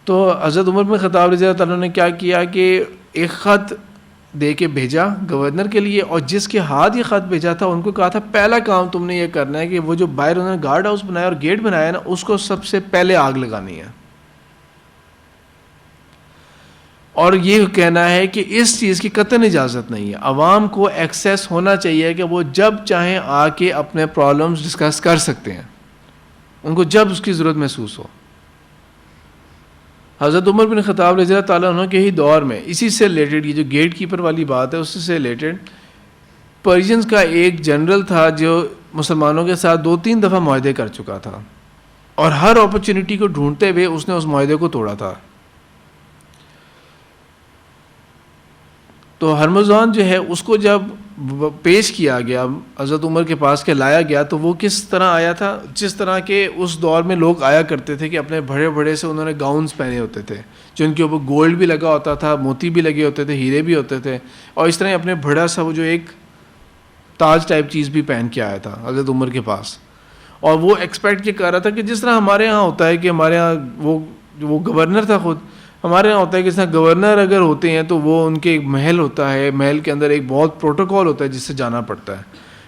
تو حضرت عمر بن خطاب رضی اللہ تعالیٰ نے کیا کیا کہ ایک خط دے کے بھیجا گورنر کے لیے، اور جس کے ہاتھ یہ خط بھیجا تھا ان کو کہا تھا پہلا کام تم نے یہ کرنا ہے کہ وہ جو باہر انہوں نے گارڈ ہاؤس بنایا اور گیٹ بنایا نا، اس کو سب سے پہلے آگ لگانی ہے. اور یہ کہنا ہے کہ اس چیز کی قطعاً اجازت نہیں ہے، عوام کو ایکسیس ہونا چاہیے کہ وہ جب چاہیں آ کے اپنے پرابلمز ڈسکس کر سکتے ہیں، ان کو جب اس کی ضرورت محسوس ہو. حضرت عمر بن خطاب رضی اللہ تعالیٰ عنہ کے ہی دور میں اسی سے ریلیٹڈ، یہ جو گیٹ کیپر والی بات ہے اس سے ریلیٹڈ، پرشینز کا ایک جنرل تھا جو مسلمانوں کے ساتھ 2-3 دفعہ معاہدے کر چکا تھا، اور ہر اپرچونٹی کو ڈھونڈتے ہوئے اس نے اس معاہدے کو توڑا تھا. تو ہرمزان جو ہے اس کو جب پیش کیا گیا حضرت عمر کے پاس کے لایا گیا، تو وہ کس طرح آیا تھا؟ جس طرح کے اس دور میں لوگ آیا کرتے تھے کہ اپنے بڑے بڑے سے انہوں نے گاؤنز پہنے ہوتے تھے جن کے اوپر گولڈ بھی لگا ہوتا تھا، موتی بھی لگے ہوتے تھے، ہیرے بھی ہوتے تھے، اور اس طرح اپنے بڑا سا وہ جو ایک تاج ٹائپ چیز بھی پہن کے آیا تھا حضرت عمر کے پاس. اور وہ ایکسپیکٹ یہ کر رہا تھا کہ جس طرح ہمارے ہاں ہوتا ہے کہ ہمارے ہاں وہ گورنر تھا خود، ہمارے یہاں ہوتا ہے کہ جس طرح گورنر اگر ہوتے ہیں تو وہ ان کے ایک محل ہوتا ہے, محل کے اندر ایک بہت پروٹوکول ہوتا ہے جس سے جانا پڑتا ہے.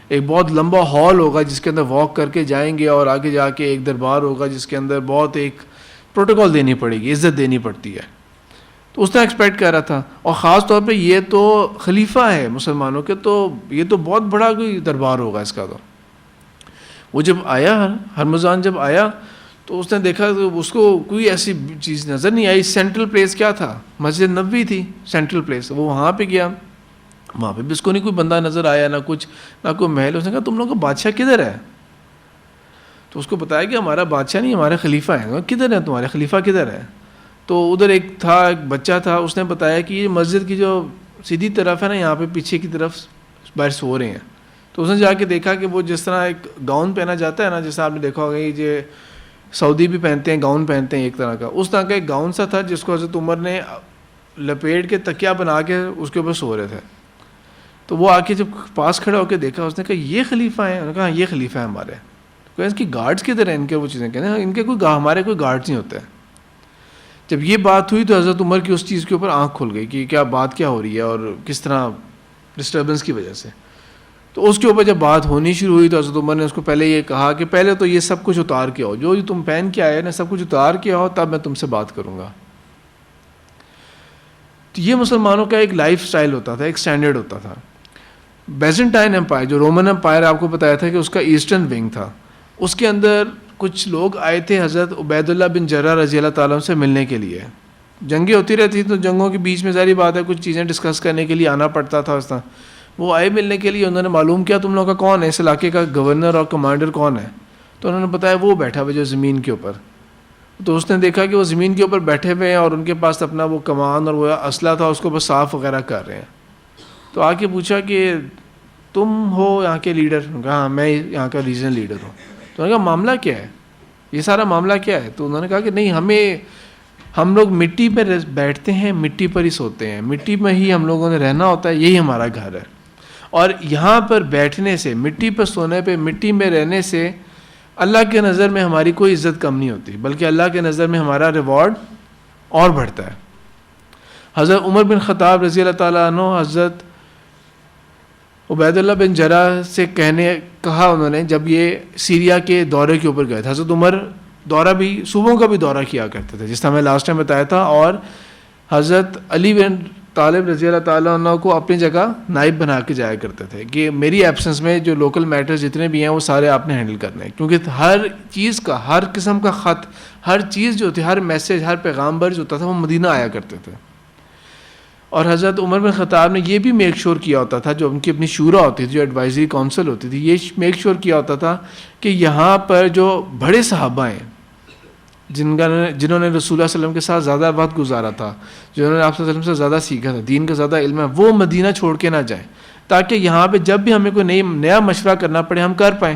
ایک بہت لمبا ہال ہوگا جس کے اندر واک کر کے جائیں گے, اور آگے جا کے ایک دربار ہوگا جس کے اندر بہت ایک پروٹوکول دینی پڑے گی, عزت دینی پڑتی ہے. تو اس طرح ایکسپیکٹ کر رہا تھا. اور خاص طور پہ یہ تو خلیفہ ہے مسلمانوں کے, تو یہ تو بہت بڑا کوئی دربار ہوگا اس کا. تو وہ جب آیا, ہرمزان جب آیا تو اس نے دیکھا تو اس کو کوئی ایسی چیز نظر نہیں آئی. سینٹرل پلیس کیا تھا؟ مسجد نبوی تھی سینٹرل پلیس. وہ وہاں پہ گیا, وہاں پہ بھی اس کو نہیں کوئی بندہ نظر آیا, نہ کچھ, نہ کوئی محل. اس نے کہا تم لوگوں کا بادشاہ کدھر ہے؟ تو اس کو بتایا کہ ہمارا بادشاہ نہیں, ہمارے خلیفہ ہیں. کدھر ہے تمہارے خلیفہ, کدھر ہے؟ تو ادھر ایک تھا, ایک بچہ تھا, اس نے بتایا کہ یہ مسجد کی جو سیدھی طرف ہے نا, یہاں پہ پیچھے کی طرف باہر سو رہے ہیں. تو اس نے جا کے دیکھا کہ وہ جس طرح ایک گاؤن پہنا جاتا ہے نا, جیسا آپ نے دیکھا ہوگا یہ سعودی بھی پہنتے ہیں, گاؤن پہنتے ہیں ایک طرح کا, اس طرح کا ایک گاؤن سا تھا جس کو حضرت عمر نے لپیٹ کے تکیا بنا کے اس کے اوپر سو رہے تھے. تو وہ آ کے جب پاس کھڑا ہو کے دیکھا, اس نے کہا یہ خلیفہ ہیں؟ انہوں نے کہا یہ خلیفہ ہے ہمارے. کہ اس کی گارڈز کدھر ہیں ان کے؟ وہ چیزیں کہتے ہیں ان کے کوئی ہمارے کوئی گارڈز نہیں ہوتے. جب یہ بات ہوئی تو حضرت عمر کی اس چیز کے اوپر آنکھ کھل گئی کہ کیا بات کیا ہو رہی ہے اور کس طرح ڈسٹربنس کی وجہ سے. تو اس کے اوپر جب بات ہونی شروع ہوئی تو حضرت عمر نے اس کو پہلے یہ کہا کہ پہلے تو یہ سب کچھ اتار کے آؤ, جو تم پہن کے آئے نا سب کچھ اتار کے آؤ, تب میں تم سے بات کروں گا. تو یہ مسلمانوں کا ایک لائف سٹائل ہوتا تھا, ایک سٹینڈرڈ ہوتا تھا. بیزنٹائن امپائر, جو رومن امپائر آپ کو بتایا تھا کہ اس کا ایسٹرن ونگ تھا, اس کے اندر کچھ لوگ آئے تھے حضرت عبید اللہ بن جرح رضی اللہ تعالیٰ عنہ سے ملنے کے لیے. جنگیں ہوتی رہتی تو جنگوں کے بیچ میں ظاہری بات ہے کچھ چیزیں ڈسکس کرنے کے لیے آنا پڑتا تھا. اس طرح وہ آئے ملنے کے لیے, انہوں نے معلوم کیا تم لوگوں کا کون ہے, اس علاقے کا گورنر اور کمانڈر کون ہے. تو انہوں نے بتایا وہ بیٹھا ہوا جو زمین کے اوپر. تو اس نے دیکھا کہ وہ زمین کے اوپر بیٹھے ہوئے ہیں اور ان کے پاس اپنا وہ کمان اور وہ اسلحہ تھا, اس کو بس صاف وغیرہ کر رہے ہیں. تو آ کے پوچھا کہ تم ہو یہاں کے لیڈر؟ کہا ہاں میں یہاں کا ریجنل لیڈر ہوں. تو انہوں نے کہا معاملہ کیا ہے, یہ سارا معاملہ کیا ہے؟ تو انہوں نے کہا کہ نہیں, ہم لوگ مٹی پہ بیٹھتے ہیں, مٹی پر ہی سوتے ہیں, مٹی میں ہی ہم لوگوں نے رہنا ہوتا ہے, یہی ہمارا گھر ہے. اور یہاں پر بیٹھنے سے, مٹی پر سونے پہ, مٹی میں رہنے سے اللہ کے نظر میں ہماری کوئی عزت کم نہیں ہوتی, بلکہ اللہ کے نظر میں ہمارا ریوارڈ اور بڑھتا ہے. حضرت عمر بن خطاب رضی اللہ تعالیٰ عنہ حضرت عبید اللہ بن جرح سے کہا انہوں نے, جب یہ سیریا کے دورے کے اوپر گئے تھے. حضرت عمر دورہ بھی, صوبوں کا بھی دورہ کیا کرتے تھے جس طرح میں لاسٹ ٹائم بتایا تھا, اور حضرت علی بن طالب رضی اللہ تعالیٰ عنہ کو اپنی جگہ نائب بنا کے جایا کرتے تھے کہ میری ایبسنس میں جو لوکل میٹر جتنے بھی ہیں وہ سارے آپ نے ہینڈل کرنے ہیں, کیونکہ ہر چیز کا, ہر قسم کا خط, ہر چیز جو تھی, ہر میسیج, ہر پیغامبر جو ہوتا تھا وہ مدینہ آیا کرتے تھے. اور حضرت عمر بن خطاب نے یہ بھی میک شور کیا ہوتا تھا, جو ان کی اپنی شورا ہوتی تھی, جو ایڈوائزری کونسل ہوتی تھی, یہ میک شور کیا ہوتا تھا کہ یہاں پر جو بڑے صحابہ ہیں جنہوں نے رسول اللہ صلی اللہ علیہ وسلم کے ساتھ زیادہ وقت گزارا تھا, جنہوں نے آپ صلی اللہ علیہ وسلم سے زیادہ سیکھا تھا, دین کا زیادہ علم ہے, وہ مدینہ چھوڑ کے نہ جائیں, تاکہ یہاں پہ جب بھی ہمیں کوئی نیا مشورہ کرنا پڑے ہم کر پائیں.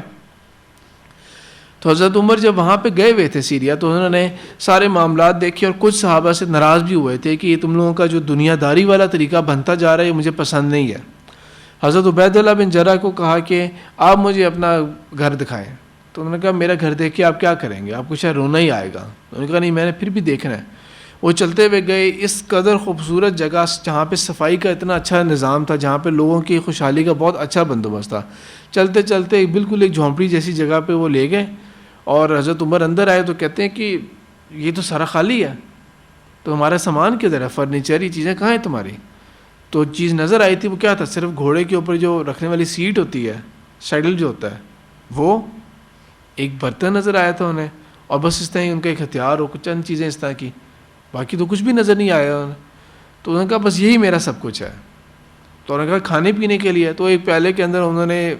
تو حضرت عمر جب وہاں پہ گئے ہوئے تھے سیریا, تو انہوں نے سارے معاملات دیکھے, اور کچھ صحابہ سے ناراض بھی ہوئے تھے کہ یہ تم لوگوں کا جو دنیا داری والا طریقہ بنتا جا رہا ہے یہ مجھے پسند نہیں ہے. حضرت عبید اللہ بن جرح کو کہا کہ آپ مجھے اپنا گھر دکھائیں. تو انہوں نے کہا میرا گھر دیکھ کے آپ کیا کریں گے, آپ کو شاید رونا ہی آئے گا. انہوں نے کہا نہیں, میں نے پھر بھی دیکھنا ہے. وہ چلتے ہوئے گئے اس قدر خوبصورت جگہ جہاں پہ صفائی کا اتنا اچھا نظام تھا, جہاں پہ لوگوں کی خوشحالی کا بہت اچھا بندوبست تھا. چلتے چلتے بالکل ایک جھونپڑی جیسی جگہ پہ وہ لے گئے, اور حضرت عمر اندر آئے تو کہتے ہیں کہ یہ تو سارا خالی ہے, تو ہمارا سامان کدھر ہے, فرنیچر, یہ چیزیں کہاں ہیں تمہاری؟ تو چیز نظر آئی تھی, وہ کیا تھا, صرف گھوڑے کے اوپر جو رکھنے والی سیٹ ہوتی ہے, سیڈل جو ہوتا ہے, وہ ایک برتن نظر آیا تھا انہیں, اور بس اس طرح ہی ان کا ایک ہتھیار ہو, کچھ چند چیزیں اس طرح کی, باقی تو کچھ بھی نظر نہیں آیا انہیں. تو انہوں نے کہا بس یہی میرا سب کچھ ہے. تو انہوں نے کہا کھانے پینے کے لیے, تو ایک پیالے کے اندر انہوں نے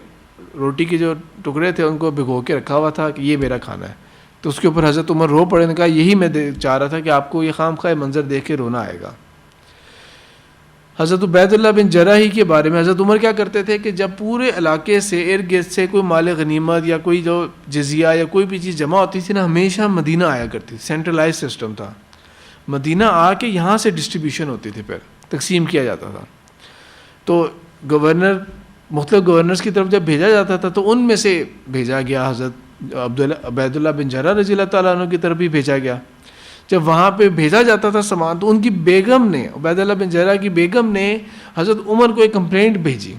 روٹی کے جو ٹکڑے تھے ان کو بھگو کے رکھا ہوا تھا کہ یہ میرا کھانا ہے. تو اس کے اوپر حضرت عمر رو پڑے, نے کہا یہی میں چاہ رہا تھا کہ آپ کو یہ خام خواہ منظر دیکھ کے رونا آئے گا. حضرت عبید اللہ بن جرح ہی کے بارے میں حضرت عمر کیا کرتے تھے کہ جب پورے علاقے سے ارد گرد سے کوئی مال غنیمت یا کوئی جو جزیہ یا کوئی بھی چیز جمع ہوتی تھی نا, ہمیشہ مدینہ آیا کرتی تھی. سینٹرلائز سسٹم تھا, مدینہ آ کے یہاں سے ڈسٹریبیوشن ہوتی تھی, پھر تقسیم کیا جاتا تھا. تو گورنر, مختلف گورنرز کی طرف جب بھیجا جاتا تھا تو ان میں سے بھیجا گیا, حضرت عبید اللہ بن جرح رضی اللہ تعالیٰ عنہ کی طرف بھی بھیجا گیا. جب وہاں پہ بھیجا جاتا تھا سامان تو ان کی بیگم نے, عبید اللہ بن جرح کی بیگم نے حضرت عمر کو ایک کمپلینٹ بھیجی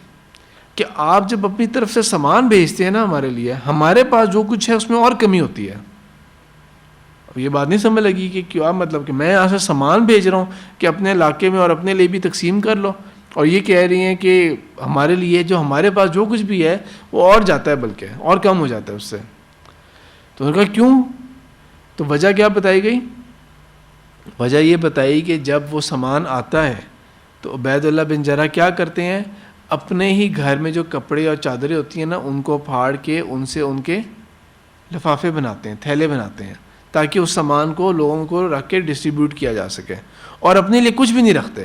کہ آپ جب اپنی طرف سے سامان بھیجتے ہیں نا ہمارے لیے, ہمارے پاس جو کچھ ہے اس میں اور کمی ہوتی ہے. اب یہ بات نہیں سمجھ لگی کہ کیا مطلب کہ میں یہاں سے سامان بھیج رہا ہوں کہ اپنے علاقے میں اور اپنے لیے بھی تقسیم کر لو, اور یہ کہہ رہی ہیں کہ ہمارے لیے جو ہمارے پاس جو کچھ بھی ہے وہ اور جاتا ہے, بلکہ اور کم ہو جاتا ہے اس سے. تو انہوں نے کہا کیوں؟ تو وجہ کیا بتائی گئی؟ وجہ یہ بتائی کہ جب وہ سامان آتا ہے تو عبید اللہ بن جرح کیا کرتے ہیں, اپنے ہی گھر میں جو کپڑے اور چادریں ہوتی ہیں نا ان کو پھاڑ کے ان سے ان کے لفافے بناتے ہیں, تھیلے بناتے ہیں, تاکہ اس سامان کو لوگوں کو رکھ کے ڈسٹریبیوٹ کیا جا سکے, اور اپنے لیے کچھ بھی نہیں رکھتے.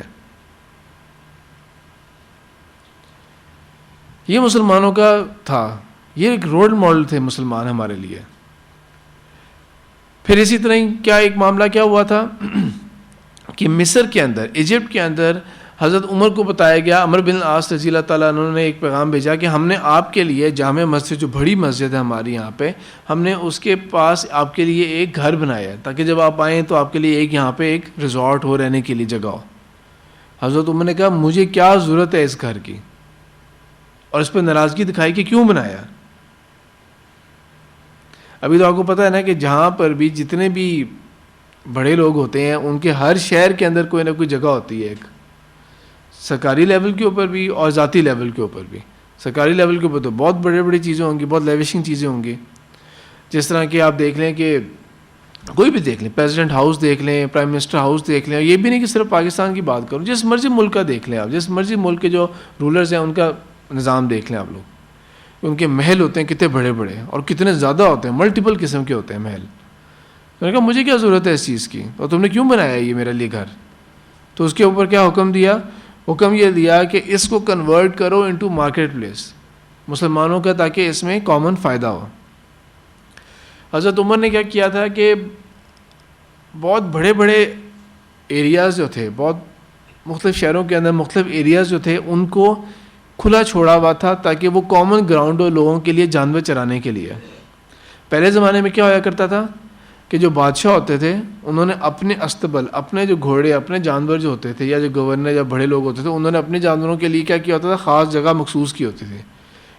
یہ مسلمانوں کا تھا, یہ ایک رول ماڈل تھے مسلمان ہمارے لیے. پھر اسی طرح کیا ایک معاملہ کیا ہوا تھا کہ مصر کے اندر, ایجپٹ کے اندر حضرت عمر کو بتایا گیا, عمر بن العاص رضی اللہ تعالیٰ عنہ نے ایک پیغام بھیجا کہ ہم نے آپ کے لیے جامع مسجد, جو بڑی مسجد ہے ہماری یہاں پہ, ہم نے اس کے پاس آپ کے لیے ایک گھر بنایا ہے تاکہ جب آپ آئیں تو آپ کے لیے ایک یہاں پہ ایک ریزورٹ ہو, رہنے کے لیے جگہ ہو. حضرت عمر نے کہا مجھے کیا ضرورت ہے اس گھر کی, اور اس پہ ناراضگی دکھائی کہ کیوں بنایا. ابھی تو آپ کو پتہ ہے نا کہ جہاں پر بھی جتنے بھی بڑے لوگ ہوتے ہیں ان کے ہر شہر کے اندر کوئی نہ کوئی جگہ ہوتی ہے, ایک سرکاری لیول کے اوپر بھی اور ذاتی لیول کے اوپر بھی. سرکاری لیول کے اوپر تو بہت بڑے بڑی چیزیں ہوں گی, بہت لیوشنگ چیزیں ہوں گی, جس طرح کہ آپ دیکھ لیں کہ کوئی بھی دیکھ لیں, پریزیڈنٹ ہاؤس دیکھ لیں, پرائم منسٹر ہاؤس دیکھ لیں. یہ بھی نہیں کہ صرف پاکستان کی بات کروں, جس مرضی ملک کا دیکھ لیں آپ, جس مرضی ملک کے جو رولرز ہیں ان کا نظام دیکھ لیں آپ لوگ, ان کے محل ہوتے ہیں کتنے بڑے بڑے اور کتنے زیادہ ہوتے ہیں, ملٹیپل قسم کے ہوتے ہیں محل. تو نے کہا مجھے کیا ضرورت ہے اس چیز کی, اور تم نے کیوں بنایا یہ میرے لیے گھر؟ تو اس کے اوپر کیا حکم دیا؟ حکم یہ دیا کہ اس کو کنورٹ کرو انٹو مارکیٹ پلیس مسلمانوں کا, تاکہ اس میں کامن فائدہ ہو. حضرت عمر نے کیا کیا تھا کہ بہت بڑے بڑے ایریاز جو تھے, بہت مختلف شہروں کے اندر مختلف ایریاز جو تھے ان کو کھلا چھوڑا ہوا تھا تاکہ وہ کامن گراؤنڈ ہو لوگوں کے لیے جانور چرانے کے لیے. پہلے زمانے میں کیا ہوا کرتا تھا کہ جو بادشاہ ہوتے تھے انہوں نے اپنے استبل, اپنے جو گھوڑے, اپنے جانور جو ہوتے تھے, یا جو گورنر یا بڑے لوگ ہوتے تھے, انہوں نے اپنے جانوروں کے لیے کیا کیا ہوتا تھا, خاص جگہ مخصوص کی ہوتی تھی.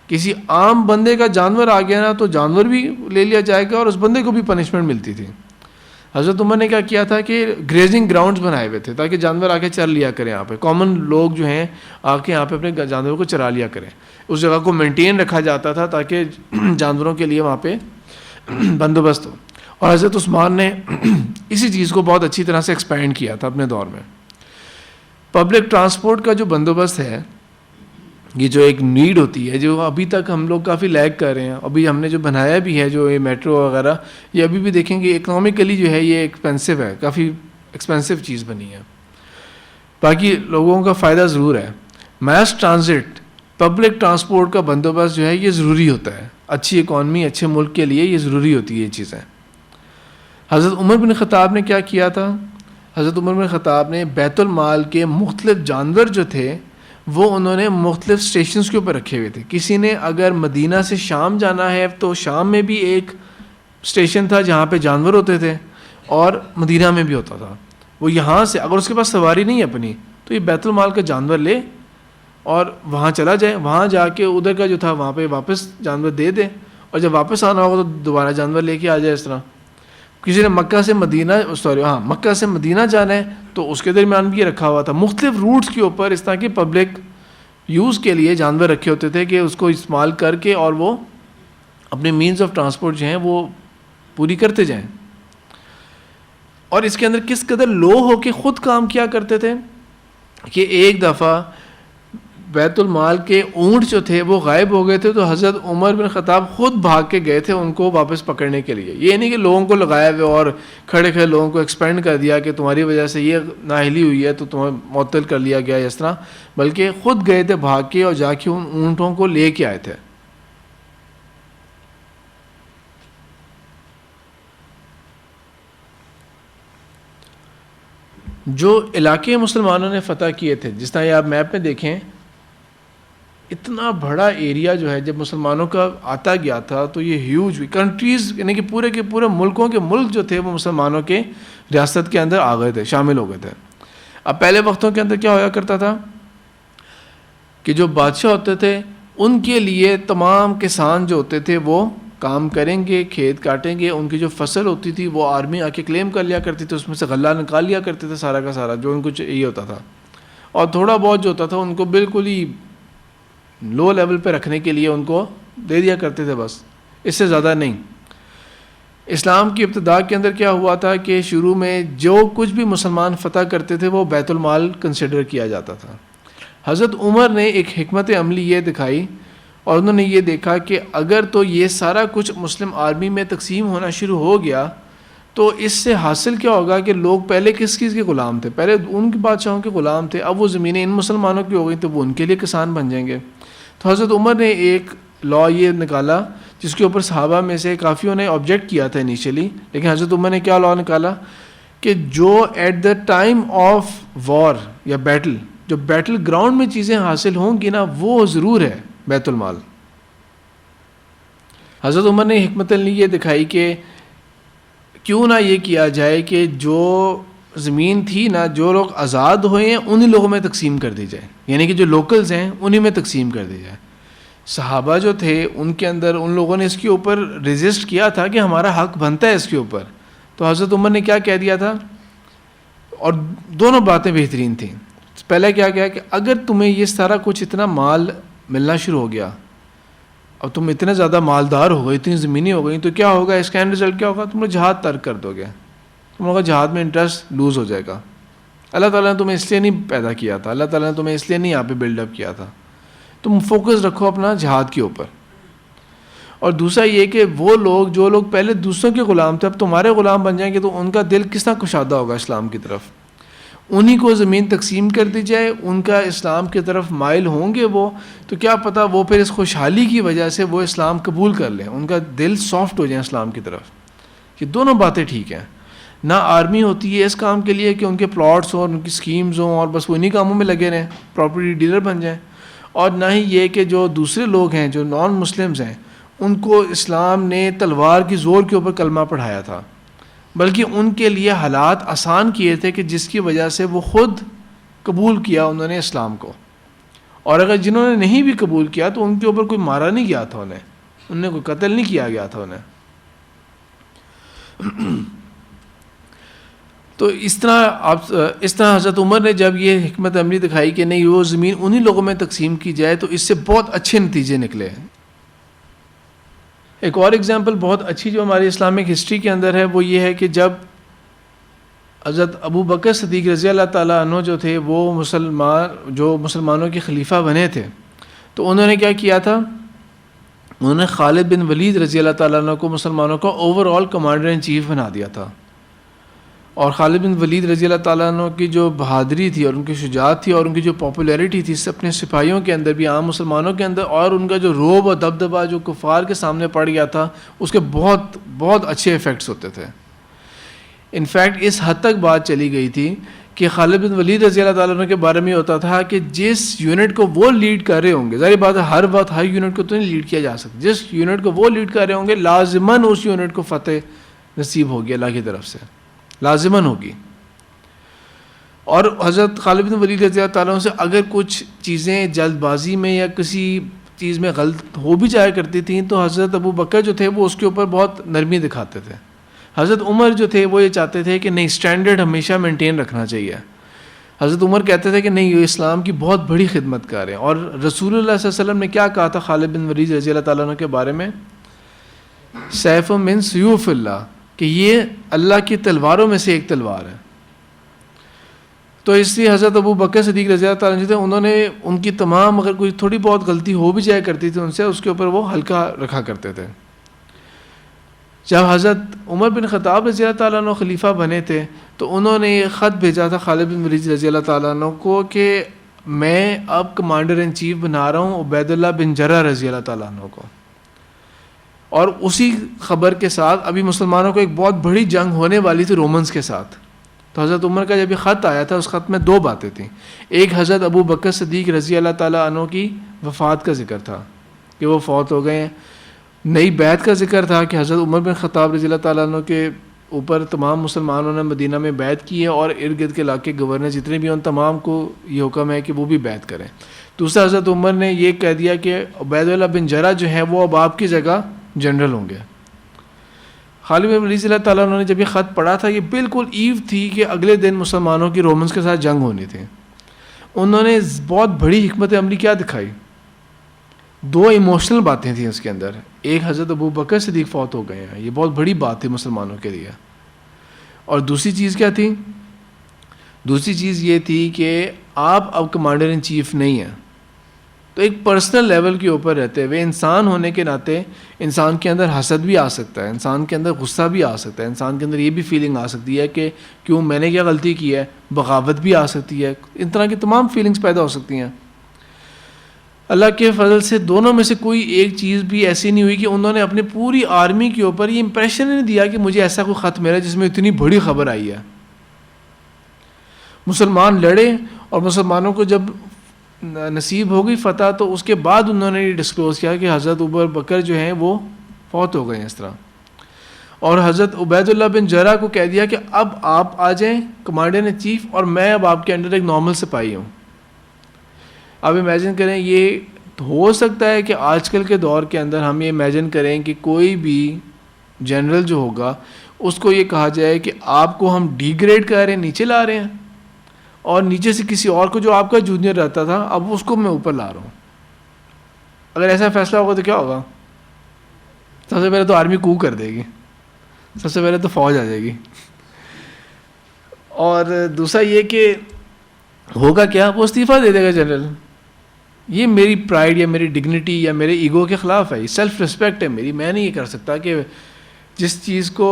کسی عام بندے کا جانور آ گیا نا تو جانور بھی لے لیا جائے گا اور اس بندے کو بھی پنشمنٹ ملتی تھی. حضرت عمر نے کیا کیا تھا کہ گریزنگ گراؤنڈز بنائے ہوئے تھے تاکہ جانور آ کے چر لیا کریں یہاں پہ, کامن لوگ جو ہیں آ کے یہاں پہ اپنے جانوروں کو چرا لیا کریں. اس جگہ کو مینٹین رکھا جاتا تھا تاکہ جانوروں کے لیے وہاں پہ بندوبست ہو. اور حضرت عثمان نے اسی چیز کو بہت اچھی طرح سے ایکسپینڈ کیا تھا اپنے دور میں. پبلک ٹرانسپورٹ کا جو بندوبست ہے, یہ جو ایک نیڈ ہوتی ہے جو ابھی تک ہم لوگ کافی لیگ کر رہے ہیں. ابھی ہم نے جو بنایا بھی ہے جو یہ میٹرو وغیرہ, یہ ابھی بھی دیکھیں گے اکنامیکلی جو ہے یہ ایکسپینسو ہے, کافی ایکسپینسو چیز بنی ہے. باقی لوگوں کا فائدہ ضرور ہے. میس ٹرانزٹ, پبلک ٹرانسپورٹ کا بندوبست جو ہے یہ ضروری ہوتا ہے, اچھی اکانومی, اچھے ملک کے لیے یہ ضروری ہوتی ہے یہ چیزیں. حضرت عمر بن خطاب نے کیا کیا تھا؟ حضرت عمر بن خطاب نے بیت المال کے مختلف جانور جو تھے وہ انہوں نے مختلف اسٹیشنز کے اوپر رکھے ہوئے تھے. کسی نے اگر مدینہ سے شام جانا ہے تو شام میں بھی ایک اسٹیشن تھا جہاں پہ جانور ہوتے تھے, اور مدینہ میں بھی ہوتا تھا. وہ یہاں سے اگر اس کے پاس سواری نہیں ہے اپنی تو یہ بیت المال کا جانور لے اور وہاں چلا جائے, وہاں جا کے ادھر کا جو تھا وہاں پہ واپس جانور دے دے, اور جب واپس آنا ہوگا تو دوبارہ جانور لے کے آ جائے. اس طرح کسی نے مکہ سے مدینہ جانا ہے تو اس کے درمیان بھی یہ رکھا ہوا تھا. مختلف روٹس کے اوپر اس طرح کے پبلک یوز کے لیے جانور رکھے ہوتے تھے کہ اس کو استعمال کر کے اور وہ اپنے مینز آف ٹرانسپورٹ جو ہیں وہ پوری کرتے جائیں. اور اس کے اندر کس قدر لو ہو کے خود کام کیا کرتے تھے کہ ایک دفعہ بیت المال کے اونٹ جو تھے وہ غائب ہو گئے تھے, تو حضرت عمر بن خطاب خود بھاگ کے گئے تھے ان کو واپس پکڑنے کے لیے. یہ نہیں کہ لوگوں کو لگایا ہوئے اور کھڑے کھڑے لوگوں کو ایکسپینڈ کر دیا کہ تمہاری وجہ سے یہ نااہلی ہوئی ہے تو تمہیں معطل کر لیا گیا اس طرح, بلکہ خود گئے تھے بھاگ کے اور جا کے ان اونٹوں کو لے کے آئے تھے. جو علاقے مسلمانوں نے فتح کیے تھے, جس طرح یہ آپ میپ میں دیکھیں, اتنا بڑا ایریا جو ہے جب مسلمانوں کا آتا گیا تھا تو یہ ہیوج کنٹریز یعنی کہ پورے کے پورے ملکوں کے ملک جو تھے وہ مسلمانوں کے ریاست کے اندر آ گئے تھے، شامل ہو گئے تھے۔ اب پہلے وقتوں کے اندر کیا ہوا کرتا تھا کہ جو بادشاہ ہوتے تھے ان کے لیے تمام کسان جو ہوتے تھے وہ کام کریں گے، کھیت کاٹیں گے، ان کی جو فصل ہوتی تھی وہ آرمی آ کے کلیم کر لیا کرتی تھی، اس میں سے غلہ نکال لیا کرتے تھے سارا کا سارا جو ان کو چاہیے ہوتا تھا، اور تھوڑا بہت جو ہوتا تھا ان کو بالکل ہی لو لیول پہ رکھنے کے لیے ان کو دے دیا کرتے تھے، بس اس سے زیادہ نہیں۔ اسلام کی ابتدا کے اندر کیا ہوا تھا کہ شروع میں جو کچھ بھی مسلمان فتح کرتے تھے وہ بیت المال کنسیڈر کیا جاتا تھا۔ حضرت عمر نے ایک حکمت عملی یہ دکھائی اور انہوں نے یہ دیکھا کہ اگر تو یہ سارا کچھ مسلم آرمی میں تقسیم ہونا شروع ہو گیا تو اس سے حاصل کیا ہوگا کہ لوگ پہلے کس چیز کے غلام تھے، پہلے ان کے بادشاہوں کے غلام تھے، اب وہ زمینیں ان مسلمانوں کی ہو گئی تو وہ ان کے لیے کسان بن جائیں گے۔ تو حضرت عمر نے ایک لا یہ نکالا جس کے اوپر صحابہ میں سے کافیوں نے آبجیکٹ کیا تھا انیشلی، لیکن حضرت عمر نے کیا لا نکالا کہ جو at the time of war یا بیٹل، جو بیٹل گراؤنڈ میں چیزیں حاصل ہوں گی نا وہ ضرور ہے بیت المال۔ حضرت عمر نے حکمت عملی یہ دکھائی کہ کیوں نہ یہ کیا جائے کہ جو زمین تھی نا جو لوگ آزاد ہوئے ہیں انہی لوگوں میں تقسیم کر دی جائے، یعنی کہ جو لوکلز ہیں انہی میں تقسیم کر دی جائے۔ صحابہ جو تھے ان کے اندر ان لوگوں نے اس کے اوپر ریزسٹ کیا تھا کہ ہمارا حق بنتا ہے اس کے اوپر، تو حضرت عمر نے کیا کہہ دیا تھا، اور دونوں باتیں بہترین تھیں۔ پہلے کیا کہا کہ اگر تمہیں یہ سارا کچھ اتنا مال ملنا شروع ہو گیا اور تم اتنے زیادہ مالدار ہو گئے، اتنی زمینیں ہو گئی، تو کیا ہوگا، اس کا اینڈ رزلٹ کیا ہوگا، تم لوگ جہاد ترک کر دو گے، تم لوگوں کا جہاد میں انٹرسٹ لوز ہو جائے گا۔ اللہ تعالیٰ نے تمہیں اس لیے نہیں پیدا کیا تھا، اللہ تعالیٰ نے تمہیں اس لیے نہیں یہاں پہ بلڈ اپ کیا تھا، تم فوکس رکھو اپنا جہاد کے اوپر۔ اور دوسرا یہ کہ وہ لوگ جو لوگ پہلے دوسروں کے غلام تھے اب تمہارے غلام بن جائیں گے تو ان کا دل کس طرح کشادہ ہوگا اسلام کی طرف، انہی کو زمین تقسیم کر دی جائے، ان کا اسلام کی طرف مائل ہوں گے وہ، تو کیا پتہ وہ پھر اس خوشحالی کی وجہ سے وہ اسلام قبول کر لیں، ان کا دل سافٹ ہو جائے اسلام کی طرف۔ یہ دونوں باتیں ٹھیک ہیں، نہ آرمی ہوتی ہے اس کام کے لیے کہ ان کے پلاٹس ہوں، ان کی سکیمز ہوں اور بس وہ انہی کاموں میں لگے رہیں، پراپرٹی ڈیلر بن جائیں، اور نہ ہی یہ کہ جو دوسرے لوگ ہیں جو نان مسلمز ہیں ان کو اسلام نے تلوار کی زور کے اوپر کلمہ پڑھایا تھا، بلکہ ان کے لیے حالات آسان کیے تھے کہ جس کی وجہ سے وہ خود قبول کیا انہوں نے اسلام کو، اور اگر جنہوں نے نہیں بھی قبول کیا تو ان کے اوپر کوئی مارا نہیں گیا تھا، انہیں کوئی قتل نہیں کیا گیا تھا انہیں۔ تو اس طرح حضرت عمر نے جب یہ حکمت عملی دکھائی کہ نہیں وہ زمین انہی لوگوں میں تقسیم کی جائے تو اس سے بہت اچھے نتیجے نکلے۔ ایک اور ایگزامپل بہت اچھی جو ہماری اسلامک ہسٹری کے اندر ہے وہ یہ ہے کہ جب حضرت ابو بکر صدیق رضی اللہ تعالیٰ عنہ جو تھے وہ مسلمانوں کے خلیفہ بنے تھے تو انہوں نے کیا کیا تھا، انہوں نے خالد بن ولید رضی اللہ تعالیٰ عنہ کو مسلمانوں کا over all commander in chief بنا دیا تھا، اور خالد بن ولید رضی اللہ تعالیٰ عنہ کی جو بہادری تھی اور ان کی شجاعت تھی اور ان کی جو پاپولیرٹی تھی اپنے سپاہیوں کے اندر بھی عام مسلمانوں کے اندر، اور ان کا جو روب اور دبدبہ جو کفار کے سامنے پڑ گیا تھا اس کے بہت بہت اچھے ایفیکٹس ہوتے تھے۔ انفیکٹ اس حد تک بات چلی گئی تھی کہ خالد بن ولید رضی اللہ تعالیٰ عنہ کے بارے میں ہوتا تھا کہ جس یونٹ کو وہ لیڈ کر رہے ہوں گے، ظاہر بات ہے ہر وقت ہر یونٹ کو تو نہیں لیڈ کیا جا سکتا، جس یونٹ کو وہ لیڈ کر رہے ہوں گے لازماً اس یونٹ کو فتح نصیب ہوگی اللہ کی طرف سے، لازماً ہوگی۔ اور حضرت خالد بن ولید رضی اللہ تعالیٰ عنہ سے اگر کچھ چیزیں جلد بازی میں یا کسی چیز میں غلط ہو بھی جایا کرتی تھیں تو حضرت ابو بکر جو تھے وہ اس کے اوپر بہت نرمی دکھاتے تھے، حضرت عمر جو تھے وہ یہ چاہتے تھے کہ نہیں اسٹینڈرڈ ہمیشہ مینٹین رکھنا چاہیے، حضرت عمر کہتے تھے کہ نہیں یہ اسلام کی بہت بڑی خدمت کار ہے۔ اور رسول اللہ صلی اللہ علیہ وسلم نے کیا کہا تھا خالد بن ولید رضی اللہ تعالیٰ عنہ کے بارے میں، سیف من سیوف اللہ، کہ یہ اللہ کی تلواروں میں سے ایک تلوار ہے۔ تو اس لیے حضرت ابو بکر صدیق رضی اللہ تعالیٰ عنہ تھے، انہوں نے ان کی تمام اگر کوئی تھوڑی بہت غلطی ہو بھی جایا کرتی تھی ان سے، اس کے اوپر وہ ہلکا رکھا کرتے تھے۔ جب حضرت عمر بن خطاب رضی اللہ تعالیٰ عنہ خلیفہ بنے تھے تو انہوں نے یہ خط بھیجا تھا خالد بن ولید رضی اللہ تعالیٰ عنہ کو کہ میں اب کمانڈر ان چیف بنا رہا ہوں عبید اللہ بن جرہ رضی اللہ تعالیٰ عنہ کو، اور اسی خبر کے ساتھ ابھی مسلمانوں کو ایک بہت بڑی جنگ ہونے والی تھی رومنز کے ساتھ، تو حضرت عمر کا جب یہ خط آیا تھا اس خط میں دو باتیں تھیں. ایک حضرت ابو بکر صدیق رضی اللہ تعالیٰ عنہ کی وفات کا ذکر تھا کہ وہ فوت ہو گئے ہیں. نئی بیعت کا ذکر تھا کہ حضرت عمر بن خطاب رضی اللہ تعالیٰ عنہ کے اوپر تمام مسلمانوں نے مدینہ میں بیعت کی ہے اور ارد گرد کے علاقے گورنر جتنے بھی ہیں ان تمام کو یہ حکم ہے کہ وہ بھی بیعت کریں. دوسرا حضرت عمر نے یہ کہہ دیا کہ عبید اللہ بن جرح جو ہیں وہ اب آپ کی جگہ جنرل ہوں گے. خالد بن ولید رضی اللہ تعالیٰ عنہ نے جب یہ خط پڑھا تھا یہ بالکل ایو تھی کہ اگلے دن مسلمانوں کی رومنس کے ساتھ جنگ ہونی تھی. انہوں نے بہت بڑی حکمت عملی کیا دکھائی. دو ایموشنل باتیں تھیں اس کے اندر. ایک حضرت ابو بکر صدیق فوت ہو گئے ہیں, یہ بہت بڑی بات تھی مسلمانوں کے لیے. اور دوسری چیز کیا تھی؟ دوسری چیز یہ تھی کہ آپ اب کمانڈر ان چیف نہیں ہیں. تو ایک پرسنل لیول کے اوپر رہتے ہوئے انسان ہونے کے ناطے انسان کے اندر حسد بھی آ سکتا ہے, انسان کے اندر غصہ بھی آ سکتا ہے, انسان کے اندر یہ بھی فیلنگ آ سکتی ہے کہ کیوں میں نے کیا غلطی کی ہے, بغاوت بھی آ سکتی ہے, ان طرح کی تمام فیلنگز پیدا ہو سکتی ہیں. اللہ کے فضل سے دونوں میں سے کوئی ایک چیز بھی ایسی نہیں ہوئی کہ انہوں نے اپنی پوری آرمی کے اوپر یہ امپریشن نہیں دیا کہ مجھے ایسا کوئی خط ملا جس میں اتنی بڑی خبر آئی ہے. مسلمان لڑے اور مسلمانوں کو جب نصیب ہو گئی فتح تو اس کے بعد انہوں نے یہ ڈسکلوز کیا کہ حضرت ابو بکر جو ہیں وہ فوت ہو گئے ہیں اس طرح. اور حضرت عبید اللہ بن جرح کو کہہ دیا کہ اب آپ آ جائیں کمانڈر ان چیف اور میں اب آپ کے انڈر ایک نارمل سپاہی ہوں. اب امیجن کریں, یہ ہو سکتا ہے کہ آج کل کے دور کے اندر ہم یہ امیجن کریں کہ کوئی بھی جنرل جو ہوگا اس کو یہ کہا جائے کہ آپ کو ہم ڈی گریڈ کر رہے ہیں, نیچے لا رہے ہیں, اور نیچے سے کسی اور کو جو آپ کا جونیئر رہتا تھا اب اس کو میں اوپر لا رہا ہوں. اگر ایسا فیصلہ ہوگا تو کیا ہوگا؟ سب سے پہلے تو آرمی کو کر دے گی, سب سے پہلے تو فوج آ جائے گی. اور دوسرا یہ کہ ہوگا کیا, وہ استعفیٰ دے دے گا جنرل. یہ میری پرائیڈ یا میری ڈگنیٹی یا میرے ایگو کے خلاف ہے, یہ سیلف رسپیکٹ ہے میری. میں نہیں یہ کر سکتا کہ جس چیز کو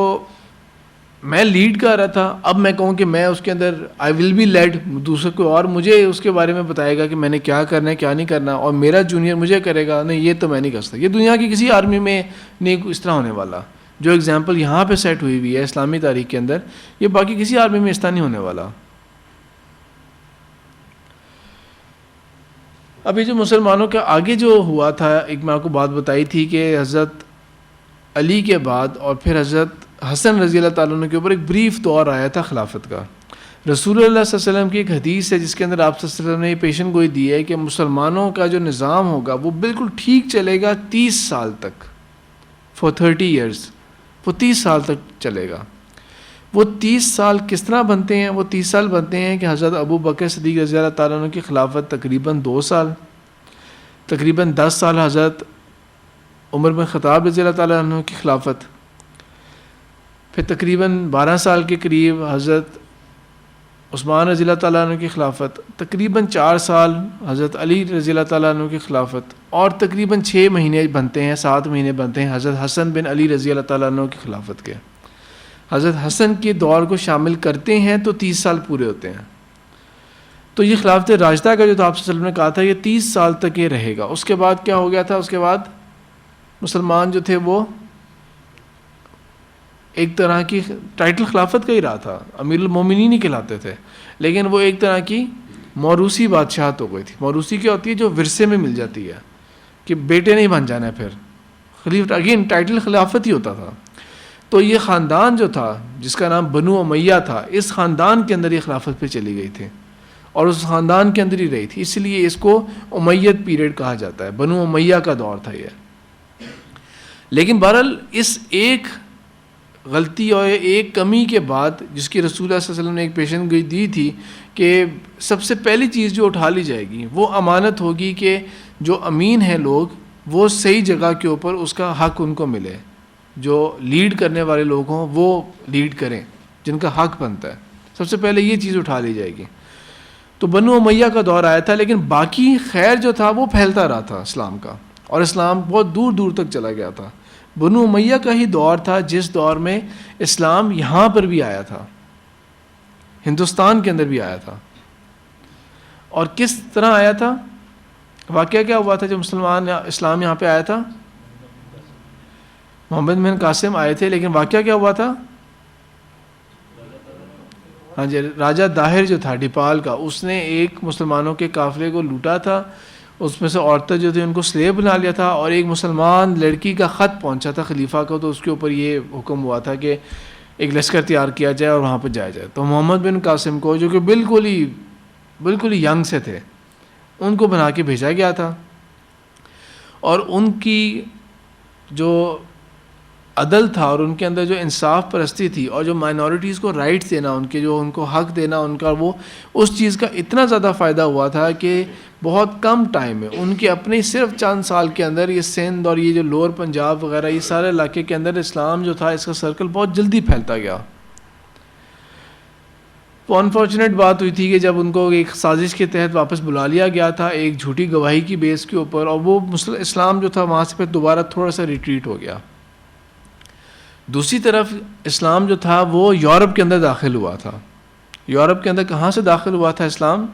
میں لیڈ کر رہا تھا اب میں کہوں کہ میں اس کے اندر آئی ول بی لیڈ, دوسرے کو اور مجھے اس کے بارے میں بتائے گا کہ میں نے کیا کرنا ہے کیا نہیں کرنا, اور میرا جونیئر مجھے کرے گا. نہیں, یہ تو میں نہیں کر سکتا. یہ دنیا کی کسی آرمی میں نہیں اس طرح ہونے والا. جو اگزامپل یہاں پہ سیٹ ہوئی ہوئی ہے اسلامی تاریخ کے اندر, یہ باقی کسی آرمی میں اس طرح نہیں ہونے والا. ابھی جو مسلمانوں کا آگے جو ہوا تھا, ایک میں آپ کو بات بتائی تھی کہ حضرت علی کے بعد اور پھر حضرت حسن رضی اللہ تعالیٰ عنہ کے اوپر ایک بریف دور آیا تھا خلافت کا. رسول اللہ صلی اللہ علیہ وسلم کی ایک حدیث ہے جس کے اندر آپ صلی اللہ علیہ وسلم نے یہ پیشن گوئی دی ہے کہ مسلمانوں کا جو نظام ہوگا وہ بالکل ٹھیک چلے گا 30 سال تک, فور 30 ایئرس, وہ 30 سال تک چلے گا. وہ 30 سال کس طرح بنتے ہیں؟ وہ 30 سال بنتے ہیں کہ حضرت ابو بکر صدیق رضی اللہ تعالیٰ عنہ کی خلافت تقریباً 2 سال, تقریباً 10 سال حضرت عمر بن خطاب رضی اللہ تعالیٰ عنہ کی خلافت, پھر تقریباً 12 سال کے قریب حضرت عثمان رضی اللہ تعالیٰ عنہ کی خلافت, تقریباً 4 سال حضرت علی رضی اللہ تعالیٰ عنہ کی خلافت, اور تقریباً 6 مہینے بنتے ہیں, 7 مہینے بنتے ہیں حضرت حسن بن علی رضی اللہ تعالیٰ عنہ کی خلافت کے. حضرت حسن کے دور کو شامل کرتے ہیں تو 30 سال پورے ہوتے ہیں. تو یہ خلافت راشدہ کا جو تو آپ صلی اللہ علیہ وسلم نے کہا تھا یہ 30 سال تک یہ رہے گا. اس کے بعد کیا ہو گیا تھا؟ اس کے بعد مسلمان جو تھے وہ ایک طرح کی ٹائٹل خلافت کا ہی رہا تھا, امیر المومنین ہی کہلاتے تھے, لیکن وہ ایک طرح کی موروثی بادشاہت ہو گئی تھی. موروثی کیا ہوتی ہے؟ جو ورثے میں مل جاتی ہے کہ بیٹے نہیں بن جانا ہے, پھر خلیفہ اگین ٹائٹل خلافت ہی ہوتا تھا. تو یہ خاندان جو تھا جس کا نام بنو امیہ تھا, اس خاندان کے اندر یہ خلافت پہ چلی گئی تھی اور اس خاندان کے اندر ہی رہی تھی, اس لیے اس کو امیت پیریڈ کہا جاتا ہے. بنو امیہ کا دور تھا یہ. لیکن بہرحال اس ایک غلطی اور ایک کمی کے بعد جس کی رسول اللہ صلی اللہ علیہ وسلم نے ایک پیشن گوئی دی تھی کہ سب سے پہلی چیز جو اٹھا لی جائے گی وہ امانت ہوگی کہ جو امین ہیں لوگ وہ صحیح جگہ کے اوپر اس کا حق ان کو ملے. جو لیڈ کرنے والے لوگ ہوں وہ لیڈ کریں جن کا حق بنتا ہے. سب سے پہلے یہ چیز اٹھا لی جائے گی. تو بنو امیہ کا دور آیا تھا, لیکن باقی خیر جو تھا وہ پھیلتا رہا تھا اسلام کا, اور اسلام بہت دور دور تک چلا گیا تھا. بنو امیہ کا ہی دور تھا جس دور میں اسلام یہاں پر بھی آیا تھا, ہندوستان کے اندر بھی آیا تھا. اور کس طرح آیا تھا؟ واقعہ کیا ہوا تھا جب اسلام یہاں پہ آیا تھا؟ محمد بن قاسم آئے تھے, لیکن واقعہ کیا ہوا تھا؟ ہاں جی، راجہ داہر جو تھا ڈیپال کا، اس نے ایک مسلمانوں کے قافلے کو لوٹا تھا، اس میں سے عورتیں جو تھیں ان کو سلیو بنا لیا تھا، اور ایک مسلمان لڑکی کا خط پہنچا تھا خلیفہ کو، تو اس کے اوپر یہ حکم ہوا تھا کہ ایک لشکر تیار کیا جائے اور وہاں پہ جایا جائے. تو محمد بن قاسم کو، جو کہ بالکل ہی ینگ سے تھے، ان کو بنا کے بھیجا گیا تھا. اور ان کی جو عدل تھا اور ان کے اندر جو انصاف پرستی تھی اور جو مائنورٹیز کو رائٹس دینا، ان کو حق دینا ان کا، وہ اس چیز کا اتنا زیادہ فائدہ ہوا تھا کہ بہت کم ٹائم میں ان کے اپنے صرف چند سال کے اندر یہ سندھ اور یہ جو لوور پنجاب وغیرہ یہ سارے علاقے کے اندر اسلام جو تھا اس کا سرکل بہت جلدی پھیلتا گیا. تو انفارچونیٹ بات ہوئی تھی کہ جب ان کو ایک سازش کے تحت واپس بلا لیا گیا تھا ایک جھوٹی گواہی کی بیس کے اوپر، اور وہ اسلام جو تھا وہاں سے پھر دوبارہ تھوڑا سا ریٹریٹ ہو گیا. دوسری طرف اسلام جو تھا وہ یورپ کے اندر داخل ہوا تھا. یورپ کے اندر کہاں سے داخل ہوا تھا اسلام؟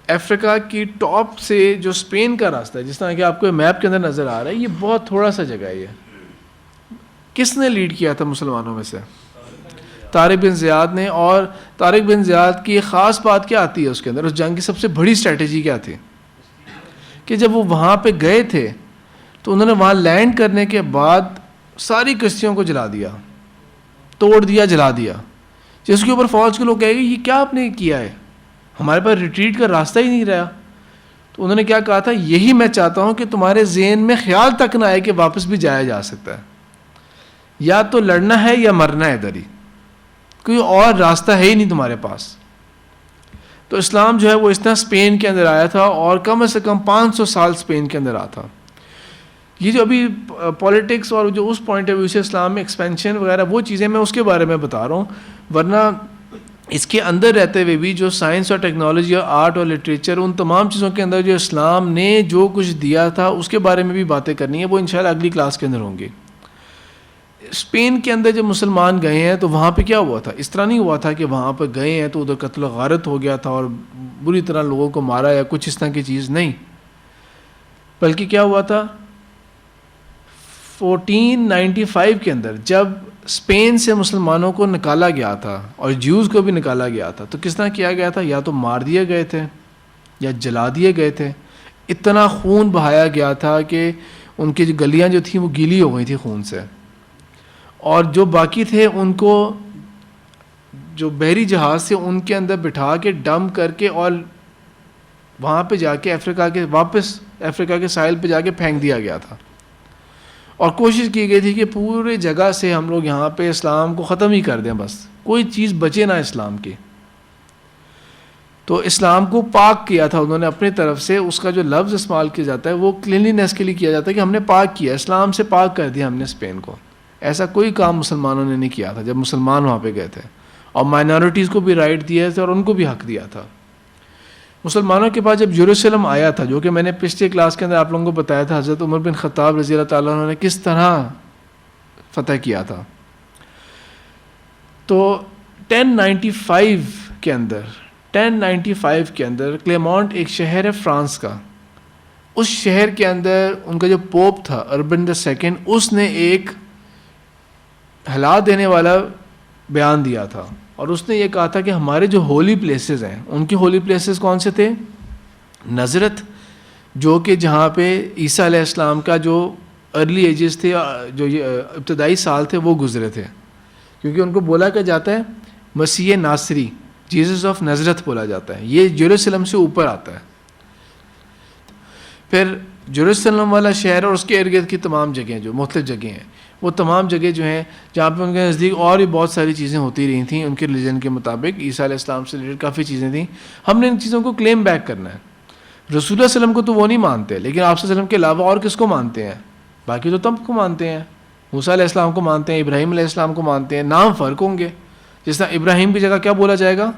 افریقہ کی ٹاپ سے جو اسپین کا راستہ ہے، جس طرح کہ آپ کو میپ کے اندر نظر آ رہا ہے، یہ بہت تھوڑا سا جگہ ہے. یہ کس نے لیڈ کیا تھا مسلمانوں میں سے؟ طارق بن زیاد نے. اور طارق بن زیاد کی خاص بات کیا آتی ہے اس کے اندر؟ اس جنگ کی سب سے بڑی اسٹریٹجی کیا تھی کہ جب وہ وہاں پہ گئے تھے تو انہوں نے وہاں لینڈ کرنے کے بعد ساری کشتیوں کو جلا دیا، توڑ دیا، جلا دیا. جس کے اوپر فوج کے لوگ کہے گے یہ کیا آپ نے کیا ہے، ہمارے پاس ریٹریٹ کا راستہ ہی نہیں رہا. تو انہوں نے کیا کہا تھا، یہی میں چاہتا ہوں کہ تمہارے ذہن میں خیال تک نہ آئے کہ واپس بھی جایا جا سکتا ہے، یا تو لڑنا ہے یا مرنا ہے ادھر ہی، کوئی اور راستہ ہے ہی نہیں تمہارے پاس. تو اسلام جو ہے وہ اس طرح اسپین کے اندر آیا تھا، اور کم سے کم 500 سال اسپین کے اندر آیا تھا. یہ جو ابھی پولیٹکس اور جو اس پوائنٹ آف ویو سے اسلام میں ایکسپینشن وغیرہ وہ چیزیں میں اس کے بارے میں بتا رہا ہوں، ورنہ اس کے اندر رہتے ہوئے بھی جو سائنس اور ٹیکنالوجی اور آرٹ اور لٹریچر، ان تمام چیزوں کے اندر جو اسلام نے جو کچھ دیا تھا اس کے بارے میں بھی باتیں کرنی ہے، وہ انشاءاللہ اگلی کلاس کے اندر ہوں گی. اسپین کے اندر جب مسلمان گئے ہیں تو وہاں پہ کیا ہوا تھا؟ اس طرح نہیں ہوا تھا کہ وہاں پہ گئے ہیں تو ادھر قتل و غارت ہو گیا تھا اور بری طرح لوگوں کو مارا یا کچھ اس طرح کی چیز نہیں، بلکہ کیا ہوا تھا 1495 کے اندر جب اسپین سے مسلمانوں کو نکالا گیا تھا اور جیوز کو بھی نکالا گیا تھا، تو کس طرح کیا گیا تھا؟ یا تو مار دیے گئے تھے یا جلا دیے گئے تھے. اتنا خون بہایا گیا تھا کہ ان کی جو گلیاں جو تھیں وہ گیلی ہو گئی تھی خون سے، اور جو باقی تھے ان کو جو بحری جہاز سے ان کے اندر بٹھا کے ڈمپ کر کے اور وہاں پہ جا کے واپس افریقہ کے ساحل پہ جا کے پھینک دیا گیا تھا. اور کوشش کی گئی تھی کہ پورے جگہ سے ہم لوگ یہاں پہ اسلام کو ختم ہی کر دیں، بس کوئی چیز بچے نہ اسلام کی. تو اسلام کو پاک کیا تھا انہوں نے اپنی طرف سے. اس کا جو لفظ استعمال کیا جاتا ہے وہ کلینلینس کے لیے کیا جاتا ہے کہ ہم نے پاک کیا، اسلام سے پاک کر دیا ہم نے اسپین کو. ایسا کوئی کام مسلمانوں نے نہیں کیا تھا جب مسلمان وہاں پہ گئے تھے، اور مائنورٹیز کو بھی رائٹ دیا تھا اور ان کو بھی حق دیا تھا. مسلمانوں کے پاس جب یروشلم آیا تھا، جو کہ میں نے پچھلے کلاس کے اندر آپ لوگوں کو بتایا تھا، حضرت عمر بن خطاب رضی اللہ تعالیٰ عنہ نے کس طرح فتح کیا تھا. تو 1095 کے اندر کلیمانٹ ایک شہر ہے فرانس کا، اس شہر کے اندر ان کا جو پوپ تھا اربن II، اس نے ایک ہلا دینے والا بیان دیا تھا، اور اس نے یہ کہا تھا کہ ہمارے جو ہولی پلیسز ہیں، ان کے ہولی پلیسز کون سے تھے؟ نظرت، جو کہ جہاں پہ عیسیٰ علیہ السلام کا جو ارلی ایجز تھے، جو ابتدائی سال تھے وہ گزرے تھے، کیونکہ ان کو بولا کیا جاتا ہے مسیح ناصری، جیزس آف نظرت بولا جاتا ہے. یہ یروشلم سے اوپر آتا ہے. پھر یروشلم والا شہر اور اس کے ارد گرد کی تمام جگہیں جو مختلف جگہیں ہیں، وہ تمام جگہ جو ہیں جہاں پہ ان کے نزدیک اور بھی بہت ساری چیزیں ہوتی رہی تھیں ان کے ریلیجن کے مطابق. عیسیٰ علیہ السلام سے ریلیٹڈ کافی چیزیں تھیں. ہم نے ان چیزوں کو کلیم بیک کرنا ہے. رسول اللہ صلی اللہ علیہ وسلم کو تو وہ نہیں مانتے، لیکن آپ صلی اللہ علیہ وسلم کے علاوہ اور کس کو مانتے ہیں؟ باقی تو تب کو مانتے ہیں. موسیٰ علیہ السلام کو مانتے ہیں، ابراہیم علیہ السلام کو مانتے ہیں. نام فرق ہوں گے. جس طرح ابراہیم کی جگہ کیا بولا جائے گا؟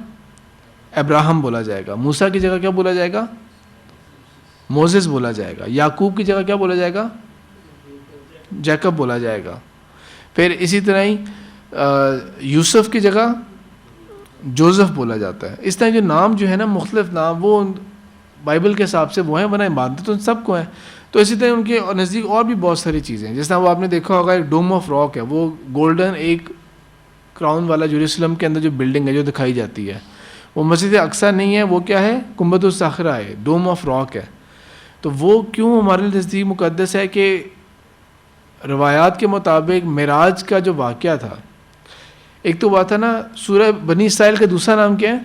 ابراہم بولا جائے گا. موسیٰ کی جگہ کیا بولا جائے گا؟ موزس بولا جائے گا. یعقوب کی جگہ کیا بولا جائے گا؟ جیکب بولا جائے گا. پھر اسی طرح ہی یوسف کی جگہ جوزف بولا جاتا ہے. اس طرح جو نام جو ہے نا مختلف نام، وہ بائبل کے حساب سے وہ ہیں، ورنہ مانتے تو سب کو ہیں. تو اسی طرح ان کے نزدیک اور بھی بہت ساری چیزیں ہیں. جس طرح وہ آپ نے دیکھا ہوگا ایک ڈوم آف راک ہے، وہ گولڈن ایک کراؤن والا یروشلم کے اندر جو بلڈنگ ہے جو دکھائی جاتی ہے وہ مسجد اقصیٰ نہیں ہے, وہ کیا ہے؟ گنبد الصخرہ ہے, ڈوم آف راک ہے. تو وہ کیوں ہمارے نزدیک مقدس ہے کہ روایات کے مطابق معراج کا جو واقعہ تھا, ایک تو ہوا تھا نا سورہ بنی اسرائیل کا دوسرا نام کیا ہے؟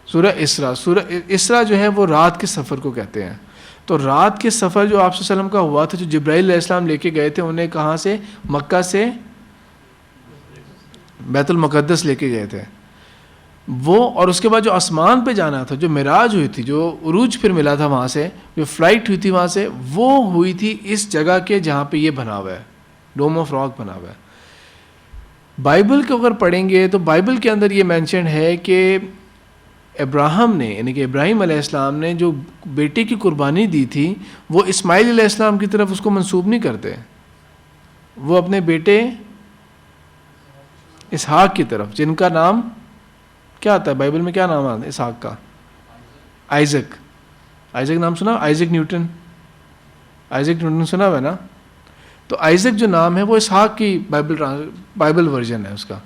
سورہ اسراء. سورہ اسراء جو ہے وہ رات کے سفر کو کہتے ہیں. تو رات کے سفر جو آپ صلی اللہ علیہ وسلم کا ہوا تھا, جو جبرائیل علیہ السلام لے کے گئے تھے, انہیں کہاں سے؟ مکہ سے بیت المقدس لے کے گئے تھے وہ. اور اس کے بعد جو آسمان پہ جانا تھا, جو معراج ہوئی تھی, جو عروج پھر ملا تھا وہاں سے, جو فلائٹ ہوئی تھی وہاں سے, وہ ہوئی تھی اس جگہ کے جہاں پہ یہ بنا ہوا ہے, ڈوم آف راک بنا ہوا ہے. بائبل کو اگر پڑھیں گے تو بائبل کے اندر یہ مینشن ہے کہ ابراہیم نے, یعنی کہ ابراہیم علیہ السلام نے جو بیٹے کی قربانی دی تھی, وہ اسماعیل علیہ السلام کی طرف اس کو منسوب نہیں کرتے, وہ اپنے بیٹے اسحاق کی طرف, جن کا نام کیا آتا ہے بائبل میں؟ کیا نام آتا ہے اسحاق کا؟ آئزک. آئزک نام سنا؟ Isaac Newton. آئزک نیوٹن سنا ہوا ہے نا؟ تو آئزک جو نام ہے وہ اسحاق کی بائبل ورژن ہے اس کا.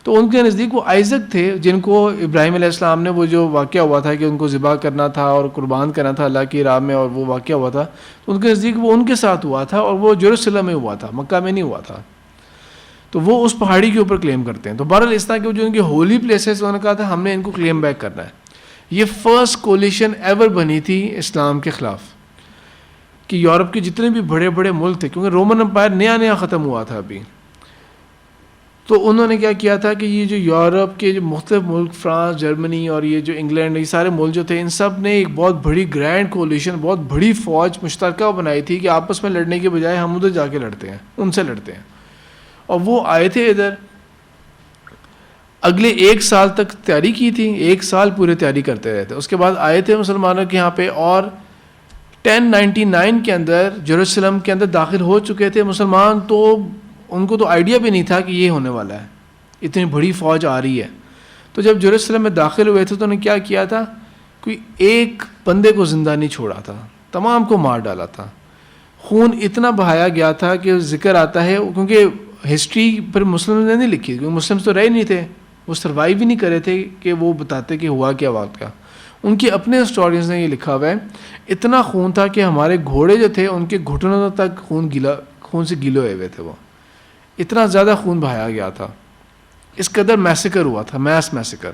تو ان کے نزدیک وہ آئزک تھے جن کو ابراہیم علیہ السلام نے, وہ جو واقعہ ہوا تھا کہ ان کو ذبح کرنا تھا اور قربان کرنا تھا اللہ کی راہ میں, اور وہ واقعہ ہوا تھا, تو ان کے نزدیک وہ ان کے ساتھ ہوا تھا, اور وہ یروشلم میں ہوا تھا, مکہ میں نہیں ہوا تھا. تو وہ اس پہاڑی کے اوپر کلیم کرتے ہیں. تو بہرحال اس طرح کے جو ان کے ہولی پلیسز, انہوں نے کہا تھا ہم نے ان کو کلیم بیک کرنا ہے. یہ فرسٹ کولیشن ایور بنی تھی اسلام کے خلاف, کہ یورپ کے جتنے بھی بڑے بڑے ملک تھے, کیونکہ رومن امپائر نیا ختم ہوا تھا ابھی, تو انہوں نے کیا کیا تھا کہ یہ جو یورپ کے جو مختلف ملک, فرانس, جرمنی اور یہ جو انگلینڈ, یہ سارے ملک جو تھے, ان سب نے ایک بہت بڑی گرینڈ کولیشن, بہت بڑی فوج مشترکہ بنائی تھی کہ آپس میں لڑنے کے بجائے ہم ادھر جا کے لڑتے ہیں, ان سے لڑتے ہیں. اور وہ آئے تھے ادھر, اگلے 1 سال تک تیاری کی تھی, 1 سال پورے تیاری کرتے رہے تھے. اس کے بعد آئے تھے مسلمانوں کے یہاں پہ, اور 1099 کے اندر یروشلم کے اندر داخل ہو چکے تھے مسلمان. تو ان کو تو آئیڈیا بھی نہیں تھا کہ یہ ہونے والا ہے, اتنی بڑی فوج آ رہی ہے. تو جب یروشلم میں داخل ہوئے تھے تو انہوں نے کیا کیا تھا, کوئی ایک بندے کو زندہ نہیں چھوڑا تھا, تمام کو مار ڈالا تھا. خون اتنا بہایا گیا تھا کہ ذکر آتا ہے, کیونکہ ہسٹری پر مسلم نے نہیں لکھی, کیونکہ مسلم تو رہے نہیں تھے, وہ سروائیو بھی نہیں کرے تھے کہ وہ بتاتے کہ ہوا کیا واقعہ. ان کے اپنے ہسٹورینز نے یہ لکھا ہوا ہے, اتنا خون تھا کہ ہمارے گھوڑے جو تھے ان کے گھٹنوں تک خون سے گیلے ہوئے ہوئے تھے, وہ اتنا زیادہ خون بہایا گیا تھا. اس قدر میسیکر ہوا تھا, میس میسیکر.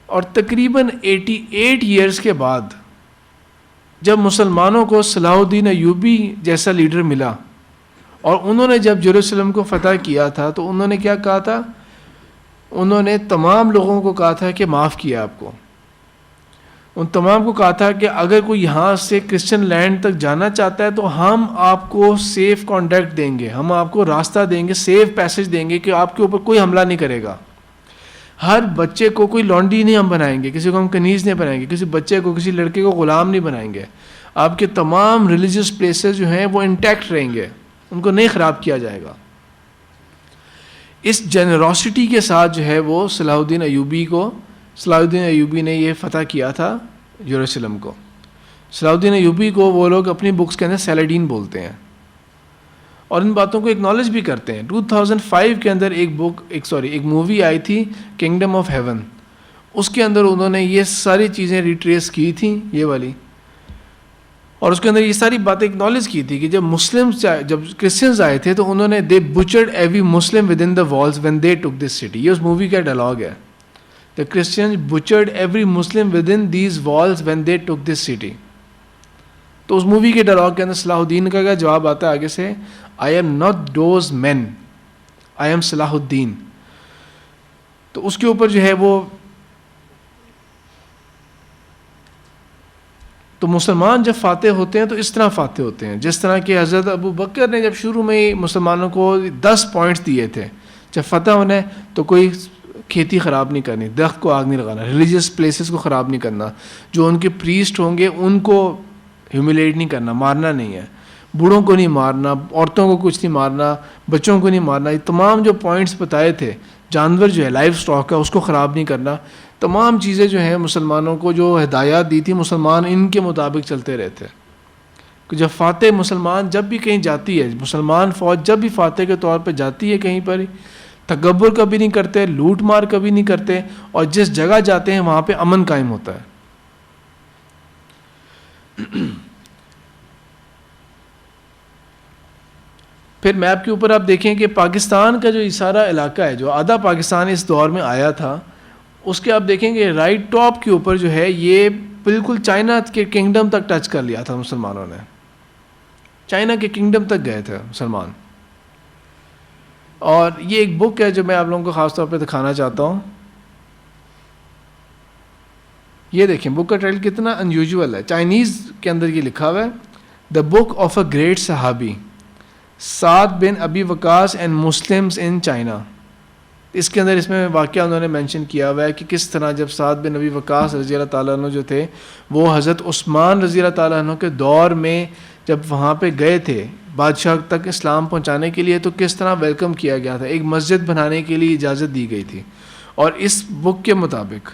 اور تقریباً 88 ایئرس کے بعد جب مسلمانوں کو صلاح الدین ایوبی جیسا لیڈر ملا, اور انہوں نے جب یروشلم کو فتح کیا تھا, تو انہوں نے کیا کہا تھا, انہوں نے تمام لوگوں کو کہا تھا کہ معاف کیا آپ کو. ان تمام کو کہا تھا کہ اگر کوئی یہاں سے کرسچن لینڈ تک جانا چاہتا ہے تو ہم آپ کو سیف کانٹیکٹ دیں گے, ہم آپ کو راستہ دیں گے, سیف پیسج دیں گے کہ آپ کے اوپر کوئی حملہ نہیں کرے گا. ہر بچے کو کوئی لانڈی نہیں ہم بنائیں گے, کسی کو ہم کنیز نہیں بنائیں گے, کسی بچے کو, کسی لڑکے کو غلام نہیں بنائیں گے. آپ کے تمام ریلیجیس پلیسز جو ہیں وہ انٹیکٹ رہیں گے, ان کو نہیں خراب کیا جائے گا. اس جنراسٹی کے ساتھ جو ہے وہ صلاح الدین ایوبی نے یہ فتح کیا تھا یروشلم کو. صلاح الدین ایوبی کو وہ لوگ اپنی بکس کے اندر سیلاڈین بولتے ہیں, اور ان باتوں کو ایکنالج بھی کرتے ہیں. 2005 کے اندر ایک مووی آئی تھی کنگڈم آف ہیون, اس کے اندر انہوں نے یہ ساری چیزیں ریٹریس کی تھیں, یہ والی, اور اس کے اندر یہ ساری باتیں اکنالج کی تھی کہ جب کرسچنز آئے تھے تو انہوں نے they butchered every Muslim within the walls when they took this city. یہ اس مووی کا ڈائلاگ ہے, the Christians butchered every Muslim within these walls when they took this city. تو اس مووی کے ڈائلاگ کے اندر صلاح الدین کا کیا جواب آتا ہے آگے سے, I am not those men, I am Salahuddin. تو اس کے اوپر جو ہے وہ, تو مسلمان جب فاتح ہوتے ہیں تو اس طرح فاتح ہوتے ہیں جس طرح کہ حضرت ابو بکر نے جب شروع میں ہی مسلمانوں کو 10 پوائنٹس دیے تھے, جب فتح ہونا ہے تو کوئی کھیتی خراب نہیں کرنی, درخت کو آگ نہیں لگانا, ریلیجیس پلیسز کو خراب نہیں کرنا, جو ان کے پریسٹ ہوں گے ان کو ہیوملیٹ نہیں کرنا, مارنا نہیں ہے, بوڑھوں کو نہیں مارنا, عورتوں کو کچھ نہیں مارنا, بچوں کو نہیں مارنا. یہ تمام جو پوائنٹس بتائے تھے, جانور جو ہے لائف سٹاک کا اس کو خراب نہیں کرنا, تمام چیزیں جو ہیں مسلمانوں کو جو ہدایات دی تھی, مسلمان ان کے مطابق چلتے رہتے. کہ جب فاتح مسلمان جب بھی کہیں جاتی ہے، مسلمان فوج جب بھی فاتح کے طور پہ جاتی ہے کہیں پر، تکبر کبھی نہیں کرتے، لوٹ مار کبھی نہیں کرتے، اور جس جگہ جاتے ہیں وہاں پہ امن قائم ہوتا ہے. پھر میپ کے اوپر آپ دیکھیں کہ پاکستان کا جو یہ سارا علاقہ ہے، جو آدھا پاکستان اس دور میں آیا تھا، اس کے آپ دیکھیں گے رائٹ ٹاپ کے اوپر جو ہے یہ بالکل چائنا کے کنگڈم تک ٹچ کر لیا تھا مسلمانوں نے. چائنا کے کنگڈم تک گئے تھے مسلمان. اور یہ ایک بک ہے جو میں آپ لوگوں کو خاص طور پہ دکھانا چاہتا ہوں. یہ دیکھیں بک کا ٹائٹل کتنا انیوژول ہے. چائنیز کے اندر یہ لکھا ہوا ہے، دا بک آف اے گریٹ صحابی سعد بن ابی وقاص اینڈ مسلمز ان چائنا. اس کے اندر اس میں واقعہ انہوں نے مینشن کیا ہوا ہے کہ کس طرح جب سعد بن ابی وقاص رضی اللہ تعالیٰ عنہ جو تھے وہ حضرت عثمان رضی اللہ تعالیٰ عنہ کے دور میں جب وہاں پہ گئے تھے بادشاہ تک اسلام پہنچانے کے لیے، تو کس طرح ویلکم کیا گیا تھا. ایک مسجد بنانے کے لیے اجازت دی گئی تھی. اور اس بک کے مطابق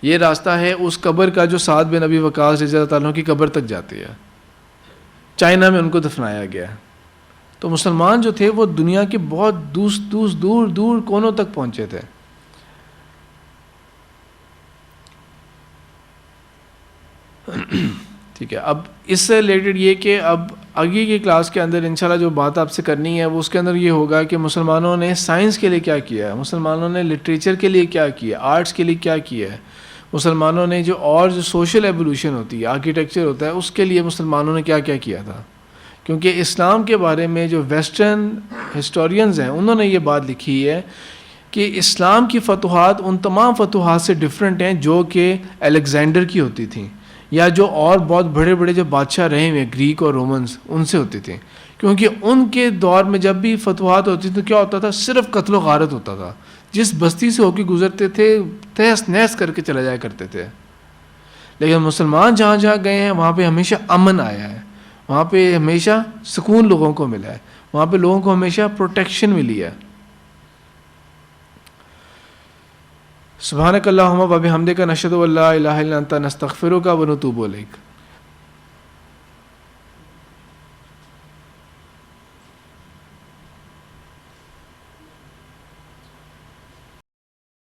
یہ راستہ ہے اس قبر کا جو سعد بن ابی وقاص رضی اللہ تعالیٰ عنہ کی قبر تک جاتی ہے. چائنا میں ان کو دفنایا گیا. تو مسلمان جو تھے وہ دنیا کے بہت دور دور کونوں تک پہنچے تھے. ٹھیک ہے. اب اس سے ریلیٹڈ یہ کہ اب آگے کی کلاس کے اندر انشاءاللہ جو بات آپ سے کرنی ہے وہ اس کے اندر یہ ہوگا کہ مسلمانوں نے سائنس کے لیے کیا کیا ہے، مسلمانوں نے لٹریچر کے لیے کیا کیا، آرٹس کے لیے کیا کیا ہے، مسلمانوں نے جو سوشل ایولیوشن ہوتی ہے، آرکیٹیکچر ہوتا ہے، اس کے لیے مسلمانوں نے کیا کیا کیا تھا. کیونکہ اسلام کے بارے میں جو ویسٹرن ہسٹورینز ہیں انہوں نے یہ بات لکھی ہے کہ اسلام کی فتوحات ان تمام فتوحات سے ڈفرینٹ ہیں جو کہ الیگزینڈر کی ہوتی تھیں، یا جو اور بہت بڑے بڑے جو بادشاہ رہے ہوئے گریک اور رومنز ان سے ہوتی تھیں. کیونکہ ان کے دور میں جب بھی فتوحات ہوتی تھی تو کیا ہوتا تھا، صرف قتل و غارت ہوتا تھا. جس بستی سے ہو کے گزرتے تھے تہس نہس کر کے چلے جایا کرتے تھے. لیکن مسلمان جہاں جہاں گئے ہیں وہاں پہ ہمیشہ امن آیا ہے، وہاں پہ ہمیشہ سکون لوگوں کو ملا ہے، وہاں پہ لوگوں کو ہمیشہ پروٹیکشن ملی ہے. سبحانک اللہم و بحمدک نشہد ان لا الہ الا انت نستغفرک و نتوب الیک.